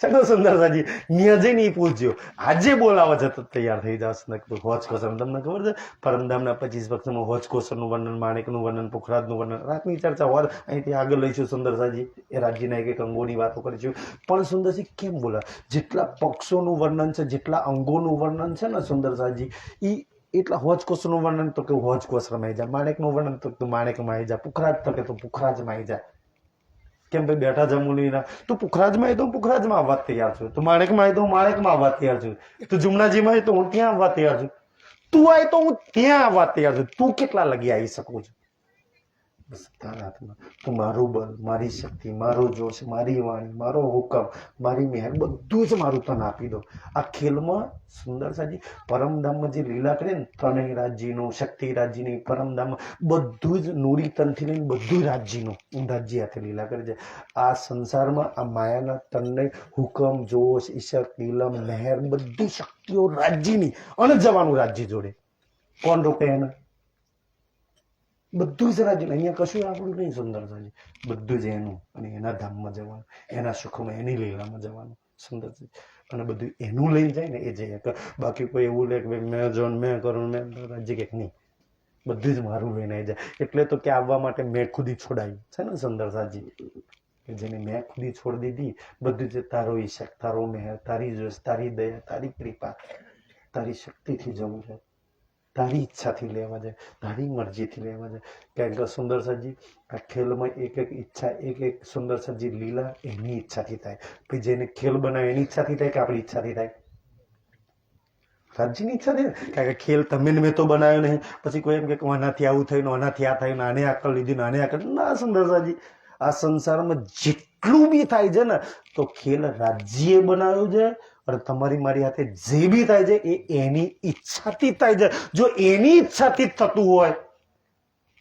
ચલો સુંદર સાજી નિયાજીને એ પૂછજો, આજે બોલાવે છે તો તૈયાર થઈ જશે. હોચકોસર તમને ખબર છે પરમધામના 25 પક્ષમાં હોચકોસરનું વર્ણન, માણેકનું વર્ણન, પુખરાજનું વર્ણન, રાતની ચર્ચા હોત અહીંથી આગળ લઈશું સુંદર સાજી. એ રાજ્યના એક એક અંગોની વાતો કરીશું. પણ સુંદરજી કેમ બોલા? જેટલા પક્ષોનું વર્ણન છે, જેટલા અંગોનું વર્ણન છે ને સુંદર સાજી, એ એટલા હોચકોસરનું વર્ણન તો કે હોચકોસરમાં આવી જાય, માણેકનું વર્ણન તો તું માણેકમાં આવી જાય, પુખરાજ તો કે તું પુખરાજમાં આવી જાય. કેમ ભાઈ બેઠા જમુનીના, તું પુખરાજમાં આવી તો હું પુખરાજમાં આવવા તૈયાર છું, તું માણેકમાં આવી તો હું માણેકમાં આવવા તૈયાર છું, તું જુમનાજીમાં આવી તો હું ત્યાં આવવા તૈયાર છું, તું આવી તો હું ત્યાં આવવા તૈયાર છું. તું કેટલા લગી આવી શકું છું? બસ તારા હાથમાં. તું મારું બળ, મારી શક્તિ, મારો જોશ, મારી વાણી, મારો હુકમ, મારી મહેર બધું જ મારું તને આપી દો. આ ખેલમાં સુંદર સાજી પરમધામમાં જે લીલા કરે ને, ત્રણેય રાજ્યનું, શક્તિ રાજ્યની, પરમધામમાં બધું જ નૂરી તનથી લઈને બધું રાજ્યનું રાજ્ય હાથે લીલા કરે છે. આ સંસારમાં આ માયાના તનને હુકમ, જોશ, ઈશક, ઇલમ, મહેર બધી શક્તિઓ રાજ્યની અને જવાનું રાજ્ય જોડે. કોણ રોકે એને? બધું જ રાજ્ય. અહીંયા કશું આપણું નહીં સુંદર સાજી, બધું જ એનું અને એના ધામમાં જવાનું, એના સુખમાં, એની લીલામાં જવાનું સુંદર સાજી. અને બધું એનું લઈ જાય ને એ જઈએ. બાકી કોઈ એવું લે કે મેં જોન મેં કરું મેં રાજ્ય કે નહીં, બધું જ મારું લઈને આવી જાય. એટલે તો કે આવવા માટે મેં ખુદી છોડાયું છે ને સુંદર સાજી, કે જેને મેં ખુદી છોડી દીધી. બધું જ તારો ઈશક, તારો મહેર, તારી જોશ, તારી દયા, તારી કૃપા, તારી શક્તિથી જવું છે, તારી ઈચ્છાથી લેવા જાય, તારી મરજીથી લેવા જાય. કારણ કે સુંદર સાજી આ ખેલમાં એક એક ઈચ્છા, એક એક સુંદર સાજી લીલા એની ઈચ્છાથી થાય. પછી જેને ખેલ બનાવે એની ઈચ્છાથી થાય કે આપણી ઈચ્છાથી થાય? રાજ્યની ઈચ્છા થાય. કારણ કે ખેલ તમે મેં તો બનાવ્યો નહીં. પછી કોઈ એમ કે આનાથી આવું થયું, આનાથી આ થયું, આને આ કરી લીધું, આને આ કરી. ના સુંદર સાજી, આ સંસારમાં જેટલું બી થાય છે ને તો ખેલ રાજ્યએ બનાવ્યું છે. અને તમારી મારી હાથે જે બી થાય છે એ એની ઈચ્છાથી થાય છે. જો એની ઈચ્છાથી જ થતું હોય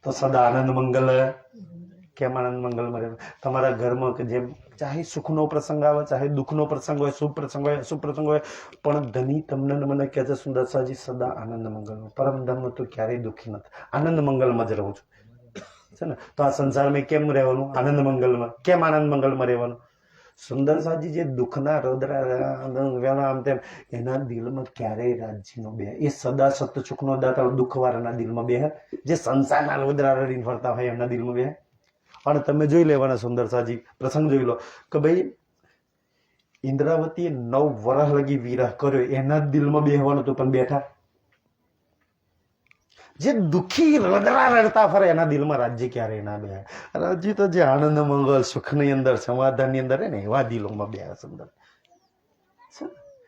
તો સદા આનંદ મંગલ. કેમ આનંદ મંગલ મળે? તમારા ઘરમાં કે જેમ ચાહે સુખનો પ્રસંગ આવે, ચાહે દુઃખનો પ્રસંગ હોય, શુભ પ્રસંગ હોય, અશુભ પ્રસંગ હોય, પણ ધની તમને મને કહે છે સુંદર સાજી સદા આનંદ મંગલમાં. પરમધામમાં તો ક્યારેય દુઃખી નથી, આનંદ મંગલમાં જ રહું છું છે ને. તો આ સંસારમાં કેમ રહેવાનું? આનંદ મંગલમાં. કેમ આનંદ મંગલમાં રહેવાનું? સુંદર સાજી જે દુઃખના રૌદ્રા આમ તેમ એના દિલમાં ક્યારેય રાજ્યનો બે, એ સદા સત સુખનો દાતા દુઃખવાળાના દિલમાં બે, જે સંસારના રૌદ્રા રડીને ફરતા હોય એમના દિલમાં બે. અને તમે જોઈ લેવાના સુંદર સાજી પ્રસંગ જોઈ લો કે ભાઈ ઇન્દ્રાવતીએ 9 વર્ષ લગી વિરહ કર્યો, એના દિલમાં બેહવાનું હતું પણ બેઠા. જે દુઃખી રડરા રડતા ફરે એના દિલમાં રાજ્ય ક્યારે ના બે. રાજ્ય તો જે આનંદ મંગલ સુખની અંદર, સમાધાનની અંદર ને એવા દિલોમાં બે સુંદર.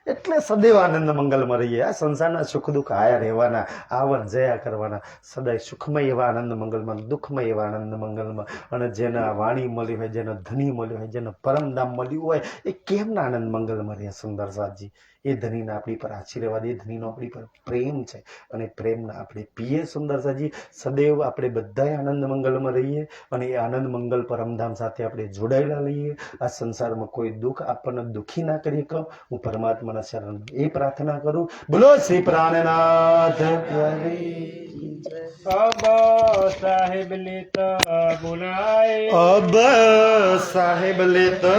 એટલે સદૈવ આનંદ મંગલમાં રહીએ. આ સંસારના સુખ દુઃખ આયા રહેવાના, આવન જયા કરવાના. સદાય સુખમય એવા આનંદ મંગલમાં, દુઃખમય એવા આનંદ મંગલમાં. અને જેના વાણી મળી હોય, જેના ધની મળ્યો હોય, જેને પરમધામ મળ્યું હોય, એ કેમના આનંદ મંગલમાં રહે સુંદર સાજી? એ ધણીના આપણી પર આશીર્વાદ, એ ધણીનો આપણી પર પ્રેમ છે અને પ્રેમના આપણે પીએ સુંદરસાજી. સદૈવ આપણે બધાય આનંદ મંગલમાં રહીએ અને એ આનંદ મંગલ પરમધામ સાથે આપણે જોડાયેલા રહીએ. આ સંસારમાં કોઈ દુઃખ આપણને દુઃખી ના કરી કહો. હું પરમાત્માના શરણ એ પ્રાર્થના કરું. બોલો શ્રી પ્રાણનાથ. अब साहेब लेता बुलाए, अब साहेब लेता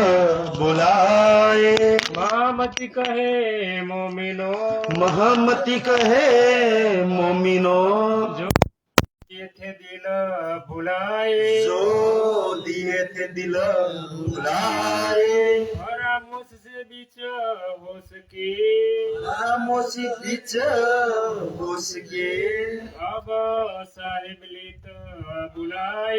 बुलाए, महामती कहे मोमिनो, महमती કહે મોમિનો, जो ये थे दिल भुलाए, જો દિए थे દિલ ભુલાए, खामोश से बीच हो सके, ખામોશી બીચ હોશ કે. अब साहेब लेता बुलाए.